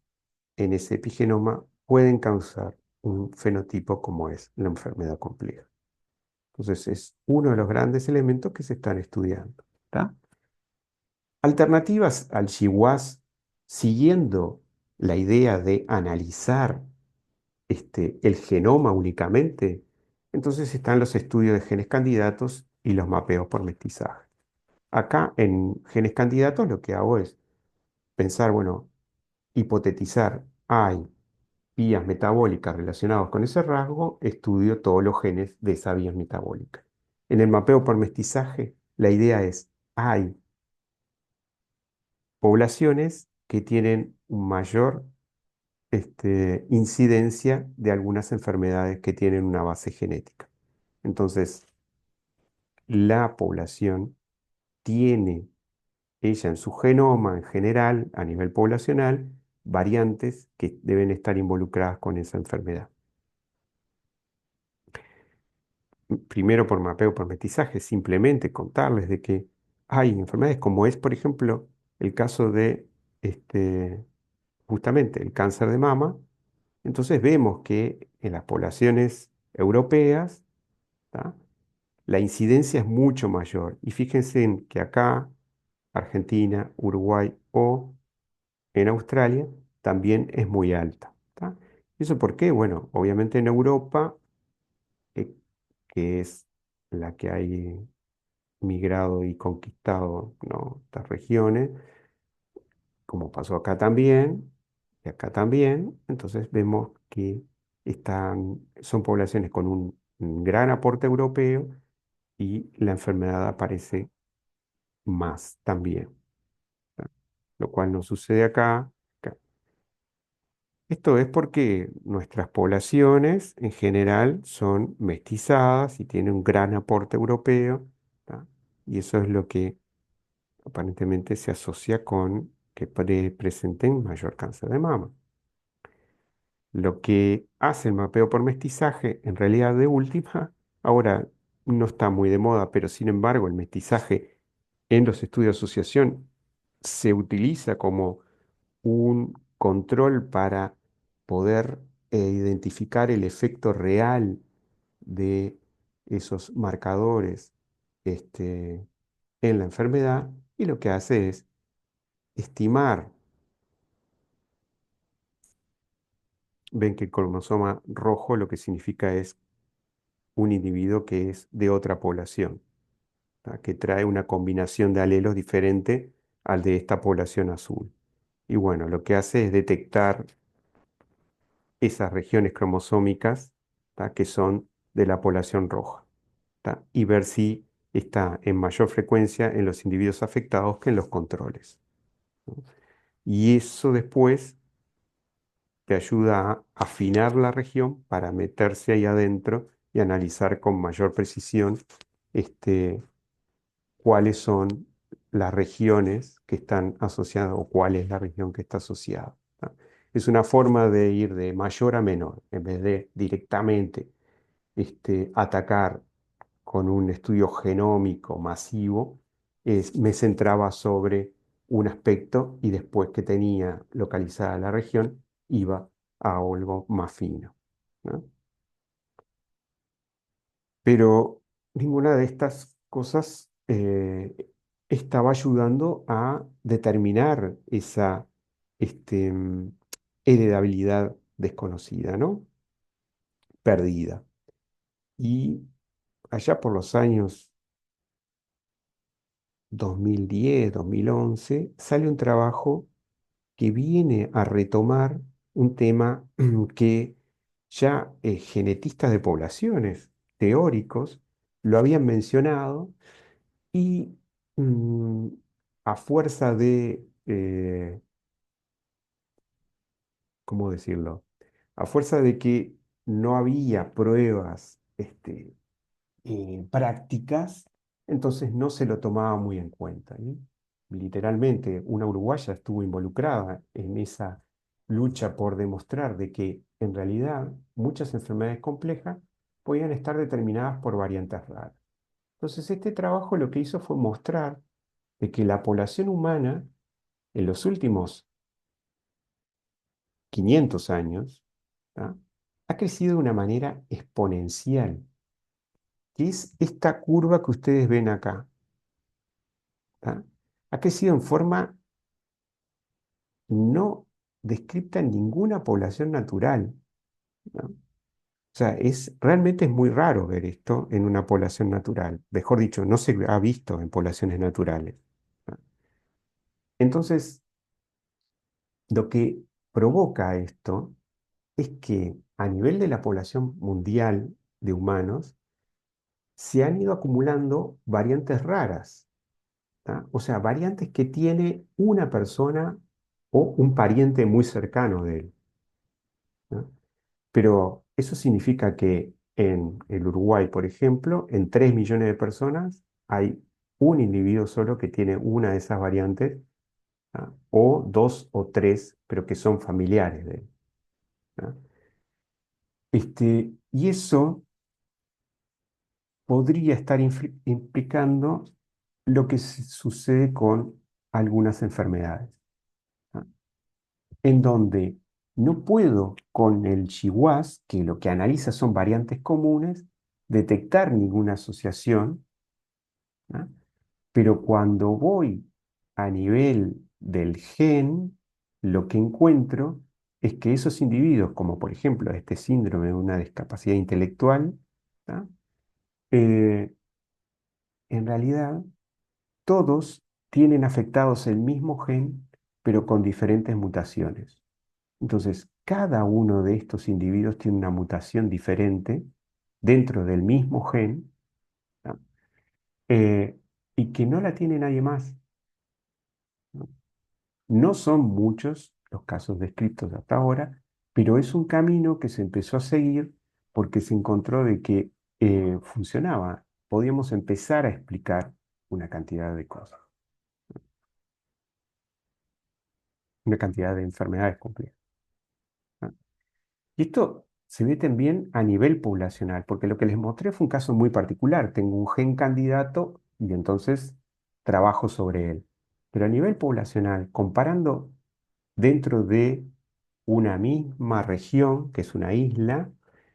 en ese epigenoma pueden causar un fenotipo como es la enfermedad compleja. Entonces es uno de los grandes elementos que se están estudiando. ¿Tá? Alternativas al GWAS, siguiendo la idea de analizar el genoma únicamente, entonces están los estudios de genes candidatos y los mapeos por mestizaje. Acá en genes candidatos lo que hago es pensar, bueno, hipotetizar, hay vías metabólicas relacionadas con ese rasgo, estudio todos los genes de esa vía metabólica. En el mapeo por mestizaje, la idea es, hay poblaciones que tienen un mayor incidencia de algunas enfermedades que tienen una base genética. Entonces, la población tiene ella en su genoma en general, a nivel poblacional, variantes que deben estar involucradas con esa enfermedad. Primero por mapeo por mestizaje, simplemente contarles de que hay enfermedades como es, por ejemplo, el caso de justamente el cáncer de mama, Entonces vemos que en las poblaciones europeas, ¿tá? La incidencia es mucho mayor. Y fíjense en que acá, Argentina, Uruguay o en Australia, también es muy alta. ¿Tá? ¿Y eso por qué? Bueno, obviamente en Europa, eh, que es la que hay migrado y conquistado, ¿no? Estas regiones, como pasó acá también, y acá también, entonces vemos que son poblaciones con un gran aporte europeo y la enfermedad aparece más también, ¿tá? Lo cual no sucede acá. Esto es porque nuestras poblaciones en general son mestizadas y tienen un gran aporte europeo, ¿tá? Y eso es lo que aparentemente se asocia con que presenten mayor cáncer de mama. Lo que hace el mapeo por mestizaje, en realidad de última, ahora no está muy de moda, pero sin embargo el mestizaje en los estudios de asociación se utiliza como un control para poder identificar el efecto real de esos marcadores en la enfermedad, y lo que hace es estimar. Ven que el cromosoma rojo lo que significa es un individuo que es de otra población, ¿tá? Que trae una combinación de alelos diferente al de esta población azul. Y bueno, lo que hace es detectar esas regiones cromosómicas, ¿tá? Que son de la población roja, ¿tá? Y ver si está en mayor frecuencia en los individuos afectados que en los controles, ¿no? Y eso después te ayuda a afinar la región para meterse ahí adentro y analizar con mayor precisión este, cuáles son las regiones que están asociadas o cuál es la región que está asociada, ¿tá? Es una forma de ir de mayor a menor, en vez de directamente atacar con un estudio genómico masivo. Me centraba sobre un aspecto y después que tenía localizada la región, iba a algo más fino, ¿no? Pero ninguna de estas cosas estaba ayudando a determinar esa heredabilidad desconocida, ¿no? Perdida. Y allá por los años 2010, 2011, sale un trabajo que viene a retomar un tema que ya genetistas de poblaciones teóricos lo habían mencionado. Y mm, a fuerza de, ¿cómo decirlo? A fuerza de que no había pruebas prácticas, entonces no se lo tomaba muy en cuenta, ¿sí? Literalmente, una uruguaya estuvo involucrada en esa lucha por demostrar de que en realidad muchas enfermedades complejas podían estar determinadas por variantes raras. Entonces, este trabajo lo que hizo fue mostrar de que la población humana en los últimos 500 años, ¿tá? Ha crecido de una manera exponencial, que es esta curva que ustedes ven acá, ¿tá? Ha crecido en forma no descrita en ninguna población natural, ¿no? O sea, realmente es muy raro ver esto en una población natural. Mejor dicho, no se ha visto en poblaciones naturales, ¿tá? Entonces, lo que provoca esto es que a nivel de la población mundial de humanos se han ido acumulando variantes raras, ¿tá? O sea, variantes que tiene una persona o un pariente muy cercano de él, ¿no? Pero eso significa que en el Uruguay, por ejemplo, en 3 millones de personas hay un individuo solo que tiene una de esas variantes, ¿tá? O dos o tres, pero que son familiares de él, ¿tá? Y eso podría estar implicando lo que sucede con algunas enfermedades, ¿ah? En donde No puedo con el GWAS, que lo que analiza son variantes comunes, detectar ninguna asociación, ¿ah? Pero cuando voy a nivel del gen, lo que encuentro es que esos individuos, como por ejemplo este síndrome de una discapacidad intelectual, ¿ah? Eh, en realidad todos tienen afectados el mismo gen, pero con diferentes mutaciones. Entonces, cada uno de estos individuos tiene una mutación diferente dentro del mismo gen, ¿no? Eh, y que no la tiene nadie más, ¿no? No son muchos los casos descritos hasta ahora, pero es un camino que se empezó a seguir porque se encontró de que funcionaba. Podíamos empezar a explicar una cantidad de cosas, una cantidad de enfermedades complejas, ¿no? Y esto se ve también a nivel poblacional, porque lo que les mostré fue un caso muy particular. Tengo un gen candidato y entonces trabajo sobre él. Pero a nivel poblacional, comparando dentro de una misma región, que es una isla,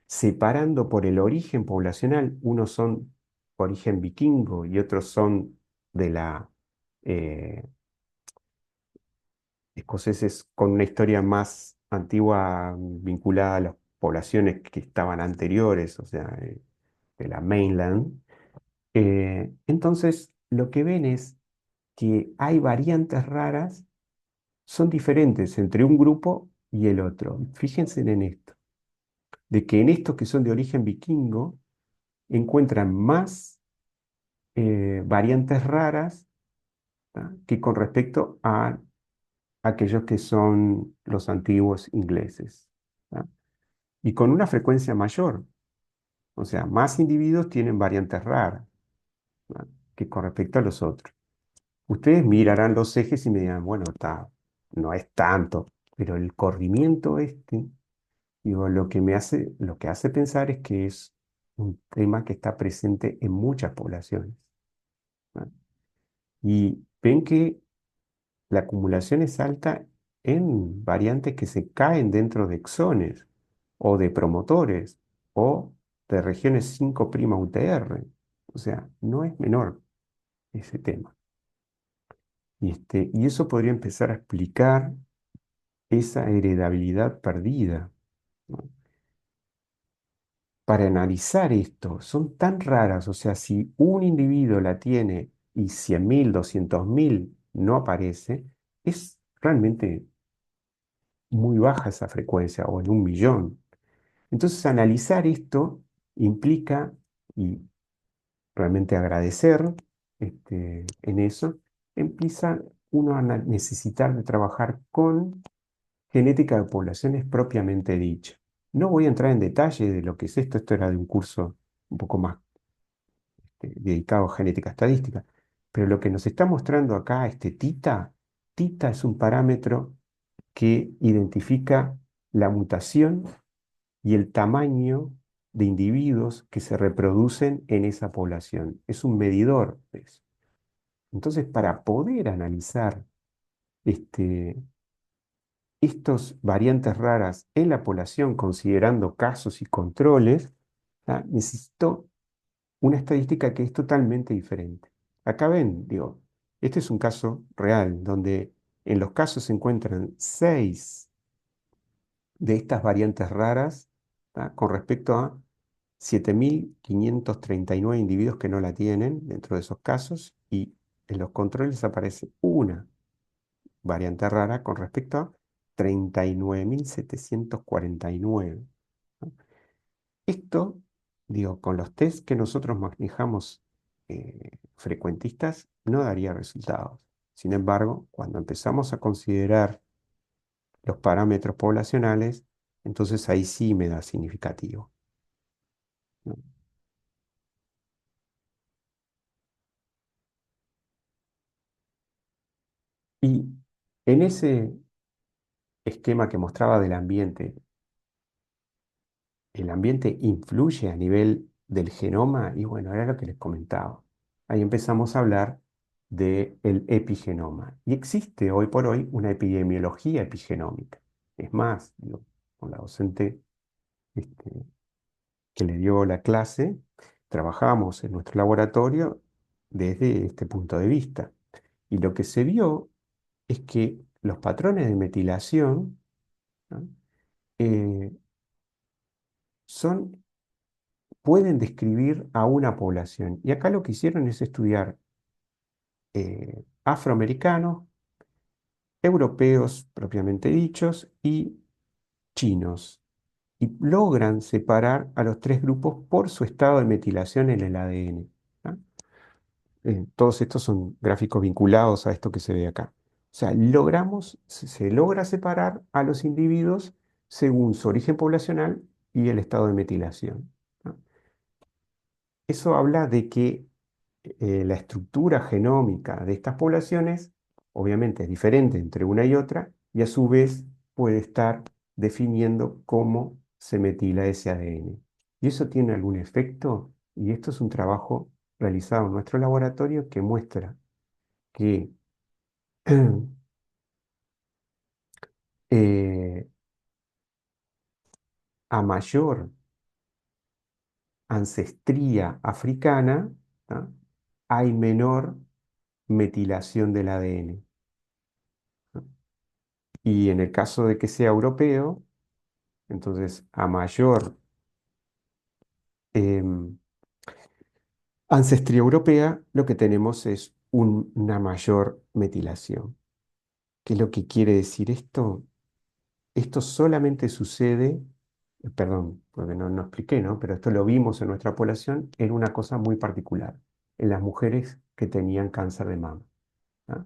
separando por el origen poblacional, unos son origen vikingo y otros son de la eh, escoceses con una historia más antigua vinculada a las poblaciones que estaban anteriores, o sea, de la mainland. Entonces, lo que ven es que hay variantes raras, son diferentes entre un grupo y el otro. Fíjense en esto, de que en estos que son de origen vikingo encuentran más variantes raras, ¿tá? Que con respecto a aquellos que son los antiguos ingleses, ¿tá? Y con una frecuencia mayor, o sea, más individuos tienen variantes raras, ¿tá? Que con respecto a los otros. Ustedes mirarán los ejes y me dirán, bueno, no es tanto, pero el corrimiento este, digo, lo que hace pensar es que es un tema que está presente en muchas poblaciones, ¿tá? Y ven que la acumulación es alta en variantes que se caen dentro de exones o de promotores o de regiones 5' UTR. O sea, no es menor ese tema. Y eso podría empezar a explicar esa heredabilidad perdida, ¿no? Para analizar esto, son tan raras, o sea, si un individuo la tiene y 100.000, 200.000 no aparece, es realmente muy baja esa frecuencia, o en 1 millón. Entonces, analizar esto implica, y realmente agradecer en eso, empieza uno a necesitar de trabajar con genética de poblaciones propiamente dicha. No voy a entrar en detalle de lo que es esto era de un curso un poco más dedicado a genética estadística, pero lo que nos está mostrando acá este tita es un parámetro que identifica la mutación y el tamaño de individuos que se reproducen en esa población. Es un medidor de eso. Entonces, para poder analizar este, estos variantes raras en la población, considerando casos y controles, ¿tá? Necesito una estadística que es totalmente diferente. Acá ven, digo, este es un caso real, donde en los casos se encuentran 6 de estas variantes raras, ¿tá? Con respecto a 7.539 individuos que no la tienen dentro de esos casos, y en los controles aparece una variante rara con respecto a 39.749, ¿no? Esto, digo, con los test que nosotros manejamos frecuentistas, no daría resultados. Sin embargo, cuando empezamos a considerar los parámetros poblacionales, entonces ahí sí me da significativo, ¿no? Y en ese esquema que mostraba del ambiente, el ambiente influye a nivel del genoma y bueno, era lo que les comentaba. Ahí empezamos a hablar del epigenoma. Y existe hoy por hoy una epidemiología epigenómica. Es más, digo, con la docente este, que le dio la clase, trabajamos en nuestro laboratorio desde este punto de vista. Y lo que se vio es que los patrones de metilación, ¿no? eh, son, pueden describir a una población. Y acá lo que hicieron es estudiar afroamericanos, europeos propiamente dichos y chinos. Y logran separar a los tres grupos por su estado de metilación en el ADN. ¿No? Todos estos son gráficos vinculados a esto que se ve acá. O sea, se logra separar a los individuos según su origen poblacional y el estado de metilación. ¿No? Eso habla de que la estructura genómica de estas poblaciones obviamente es diferente entre una y otra y a su vez puede estar definiendo cómo se metila ese ADN. ¿Y eso tiene algún efecto? Y esto es un trabajo realizado en nuestro laboratorio que muestra que eh, a mayor ancestría africana, ¿tá? Hay menor metilación del ADN. ¿No? Y en el caso de que sea europeo, entonces a mayor em, ancestría europea, lo que tenemos es una mayor metilación. ¿Qué es lo que quiere decir esto? Esto solamente sucede, perdón, porque no expliqué, ¿no? Pero esto lo vimos en nuestra población en una cosa muy particular, en las mujeres que tenían cáncer de mama. ¿Ah?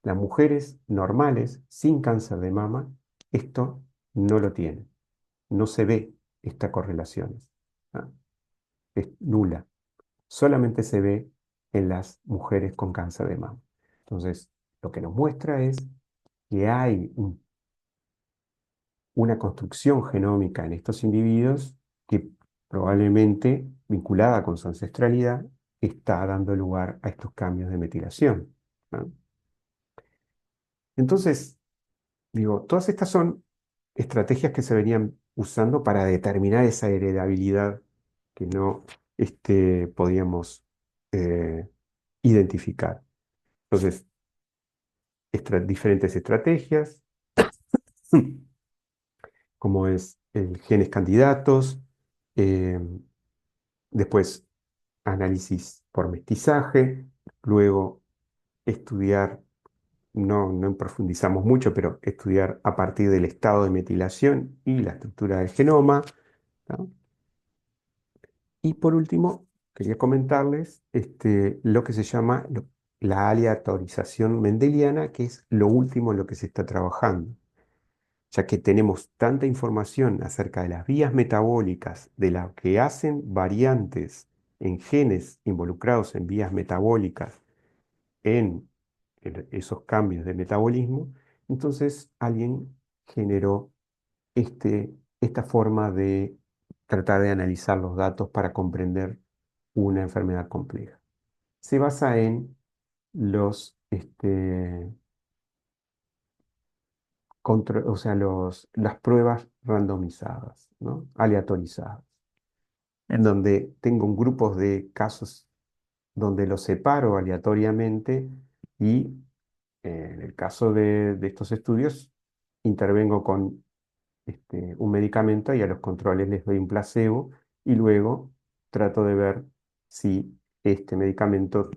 Las mujeres normales, sin cáncer de mama, esto no lo tienen. No se ve esta correlación. ¿Ah? Es nula. Solamente se ve en las mujeres con cáncer de mama. Entonces, lo que nos muestra es que hay una construcción genómica en estos individuos que probablemente, vinculada con su ancestralidad, está dando lugar a estos cambios de metilación. ¿No? Entonces, digo, todas estas son estrategias que se venían usando para determinar esa heredabilidad que no podíamos eh, identificar. Entonces, diferentes estrategias, como es el genes candidatos, eh, después análisis por mestizaje, luego estudiar, no profundizamos mucho, pero estudiar a partir del estado de metilación y la estructura del genoma. ¿No? Y por último, quería comentarles lo que se llama la aleatorización mendeliana, que es lo último en lo que se está trabajando, ya que tenemos tanta información acerca de las vías metabólicas, de lo que hacen variantes en genes involucrados en vías metabólicas, en esos cambios de metabolismo, entonces alguien generó esta forma de tratar de analizar los datos para comprender una enfermedad compleja. Se basa en o sea, las pruebas randomizadas, ¿no? Aleatorizadas, en donde tengo un grupo de casos donde los separo aleatoriamente y en el caso de estos estudios intervengo con un medicamento y a los controles les doy un placebo y luego trato de ver si este medicamento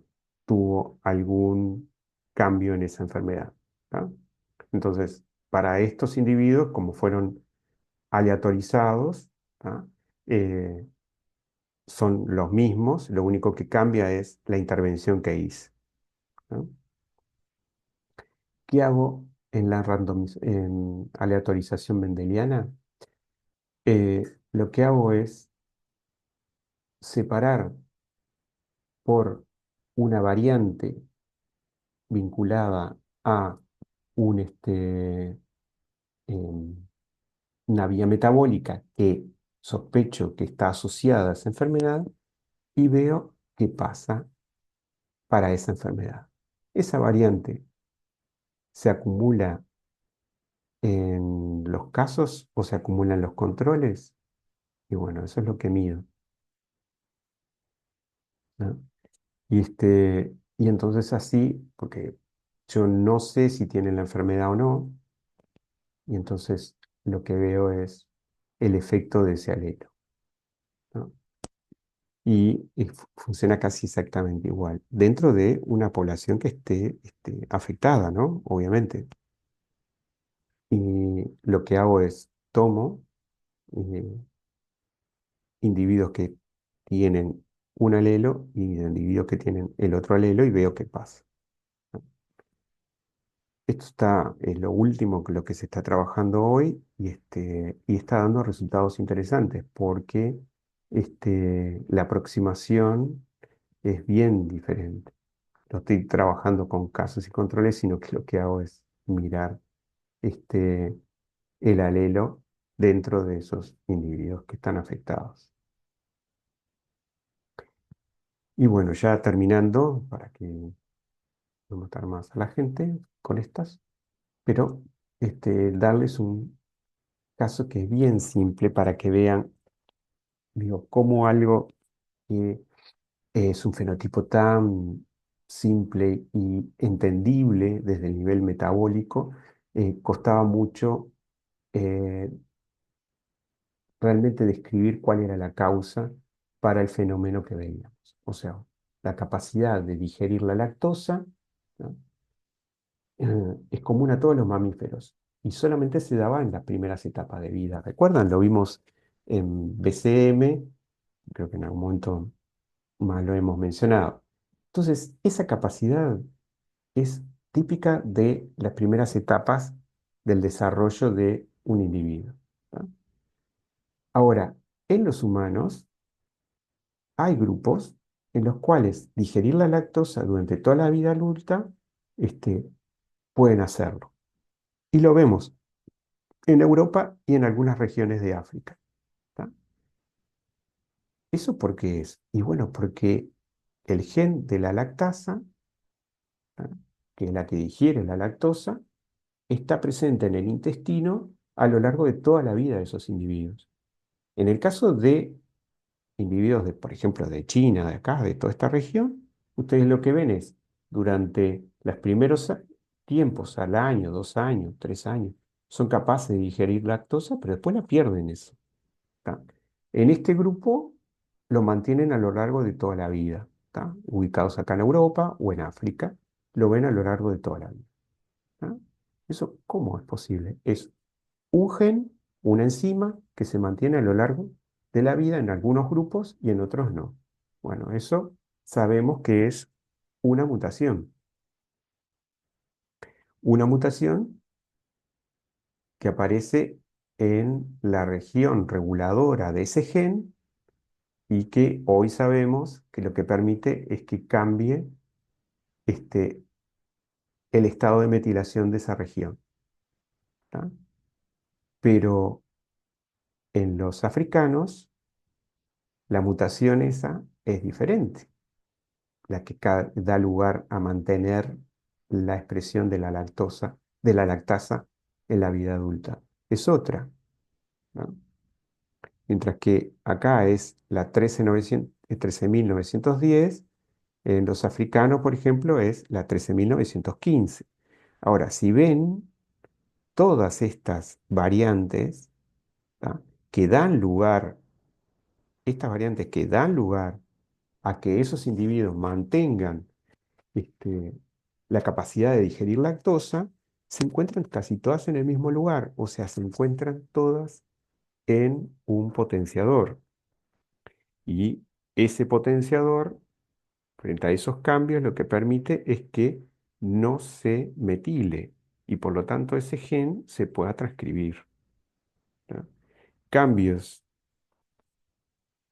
tuvo algún cambio en esa enfermedad. ¿Tá? Entonces, para estos individuos, como fueron aleatorizados, ¿tá? Eh, son los mismos, lo único que cambia es la intervención que hice. ¿No? ¿Qué hago en en aleatorización mendeliana? Lo que hago es separar por una variante vinculada a un, em, una vía metabólica que sospecho que está asociada a esa enfermedad y veo qué pasa para esa enfermedad. Esa variante se acumula en los casos o se acumulan los controles, y bueno, eso es lo que mido, ¿no? Y entonces así, porque yo no sé si tienen la enfermedad o no, y entonces lo que veo es el efecto de ese alelo, ¿no? Y funciona casi exactamente igual, dentro de una población que esté, afectada, ¿no? Obviamente. Y lo que hago es tomo eh, individuos que tienen un alelo y individuos que tienen el otro alelo y veo qué pasa, ¿no? Esto es lo último que lo que se está trabajando hoy y está dando resultados interesantes porque la aproximación es bien diferente. No estoy trabajando con casos y controles, sino que lo que hago es mirar este, el alelo dentro de esos individuos que están afectados. Y bueno, ya terminando, para que no matar más a la gente con estas, pero darles un caso que es bien simple para que vean, digo, cómo algo que es un fenotipo tan simple y entendible desde el nivel metabólico, costaba mucho eh, realmente describir cuál era la causa para el fenómeno que veíamos. O sea, la capacidad de digerir la lactosa, ¿no? Es común a todos los mamíferos y solamente se daba en las primeras etapas de vida. ¿Recuerdan? Lo vimos en BCM, creo que en algún momento más lo hemos mencionado. Entonces, esa capacidad es típica de las primeras etapas del desarrollo de un individuo, ¿no? Ahora, en los humanos hay grupos en los cuales digerir la lactosa durante toda la vida adulta, este, pueden hacerlo. Y lo vemos en Europa y en algunas regiones de África, ¿tá? ¿Eso por qué es? Y bueno, porque el gen de la lactasa, ¿tá?, que es la que digiere la lactosa, está presente en el intestino a lo largo de toda la vida de esos individuos. En el caso de individuos de, por ejemplo, de China, de acá, de toda esta región, ustedes lo que ven es durante los primeros tiempos, al año, 2 años, 3 años, son capaces de digerir lactosa, pero después la pierden eso, ¿tá? En este grupo lo mantienen a lo largo de toda la vida, ¿tá? Ubicados acá en Europa o en África, lo ven a lo largo de toda la vida, ¿tá? ¿Eso cómo es posible? Es un gen, una enzima que se mantiene a lo largo de la vida en algunos grupos y en otros no. Bueno, eso sabemos que es una mutación. Una mutación que aparece en la región reguladora de ese gen y que hoy sabemos que lo que permite es que cambie este, el estado de metilación de esa región, ¿tá? Pero en los africanos la mutación esa es diferente, la que da lugar a mantener la expresión de la lactosa, de la lactasa en la vida adulta. Es otra, ¿no? Mientras que acá es la 13.910, en los africanos, por ejemplo, es la 13.915. Ahora, si ven todas estas variantes, ¿tá?, que dan lugar, estas variantes que dan lugar a que esos individuos mantengan este, la capacidad de digerir lactosa, se encuentran casi todas en el mismo lugar, o sea, se encuentran todas en un potenciador. Y ese potenciador, frente a esos cambios, lo que permite es que no se metile y por lo tanto ese gen se pueda transcribir, ¿no? Cambios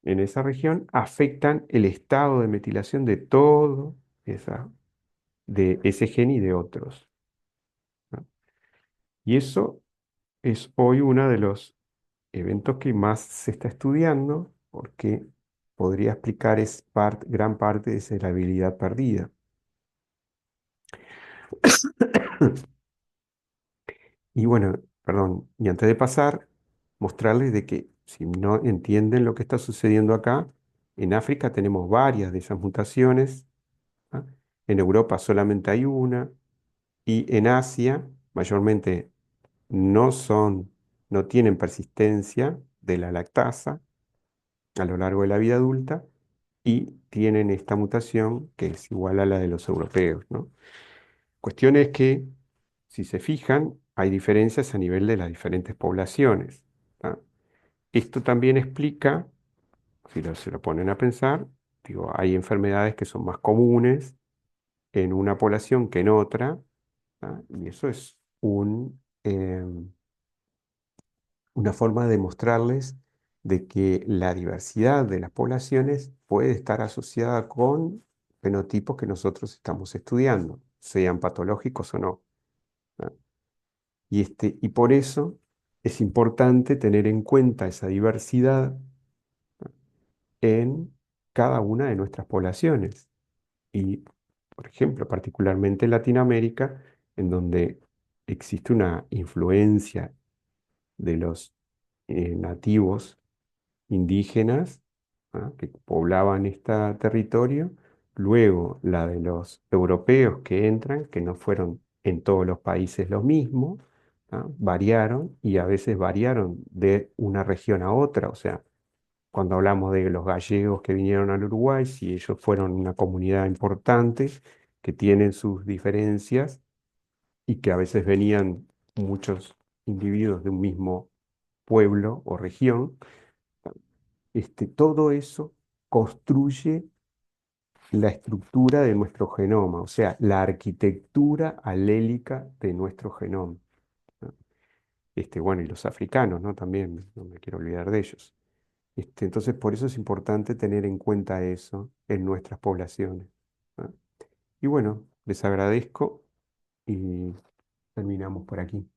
en esa región afectan el estado de metilación de todo de ese gen y de otros, ¿no? Y eso es hoy uno de los eventos que más se está estudiando porque podría explicar gran parte de esa habilidad perdida. Y bueno, perdón, y antes de pasar, mostrarles de que si no entienden lo que está sucediendo acá, en África tenemos varias de esas mutaciones, ¿ah? En Europa solamente hay una, y en Asia mayormente no son, no tienen persistencia de la lactasa a lo largo de la vida adulta y tienen esta mutación que es igual a la de los europeos, ¿no? Cuestión es que, si se fijan, hay diferencias a nivel de las diferentes poblaciones, ¿tá? Esto también explica, si se lo ponen a pensar, digo, hay enfermedades que son más comunes en una población que en otra, ¿tá? Y eso es una forma de mostrarles de que la diversidad de las poblaciones puede estar asociada con fenotipos que nosotros estamos estudiando, sean patológicos o no, ¿tá? Y por eso es importante tener en cuenta esa diversidad en cada una de nuestras poblaciones. Y, por ejemplo, particularmente en Latinoamérica, en donde existe una influencia de los nativos indígenas, ¿ah? Que poblaban este territorio, luego la de los europeos que entran, que no fueron en todos los países lo mismo, ¿ah? Variaron y a veces variaron de una región a otra, o sea, cuando hablamos de los gallegos que vinieron al Uruguay, si ellos fueron una comunidad importante, que tienen sus diferencias y que a veces venían muchos individuos de un mismo pueblo o región, todo eso construye la estructura de nuestro genoma, o sea, la arquitectura alélica de nuestro genoma, ¿no? Bueno, y los africanos, ¿no? También, no me quiero olvidar de ellos. Entonces, por eso es importante tener en cuenta eso en nuestras poblaciones, ¿no? Y bueno, les agradezco y terminamos por aquí.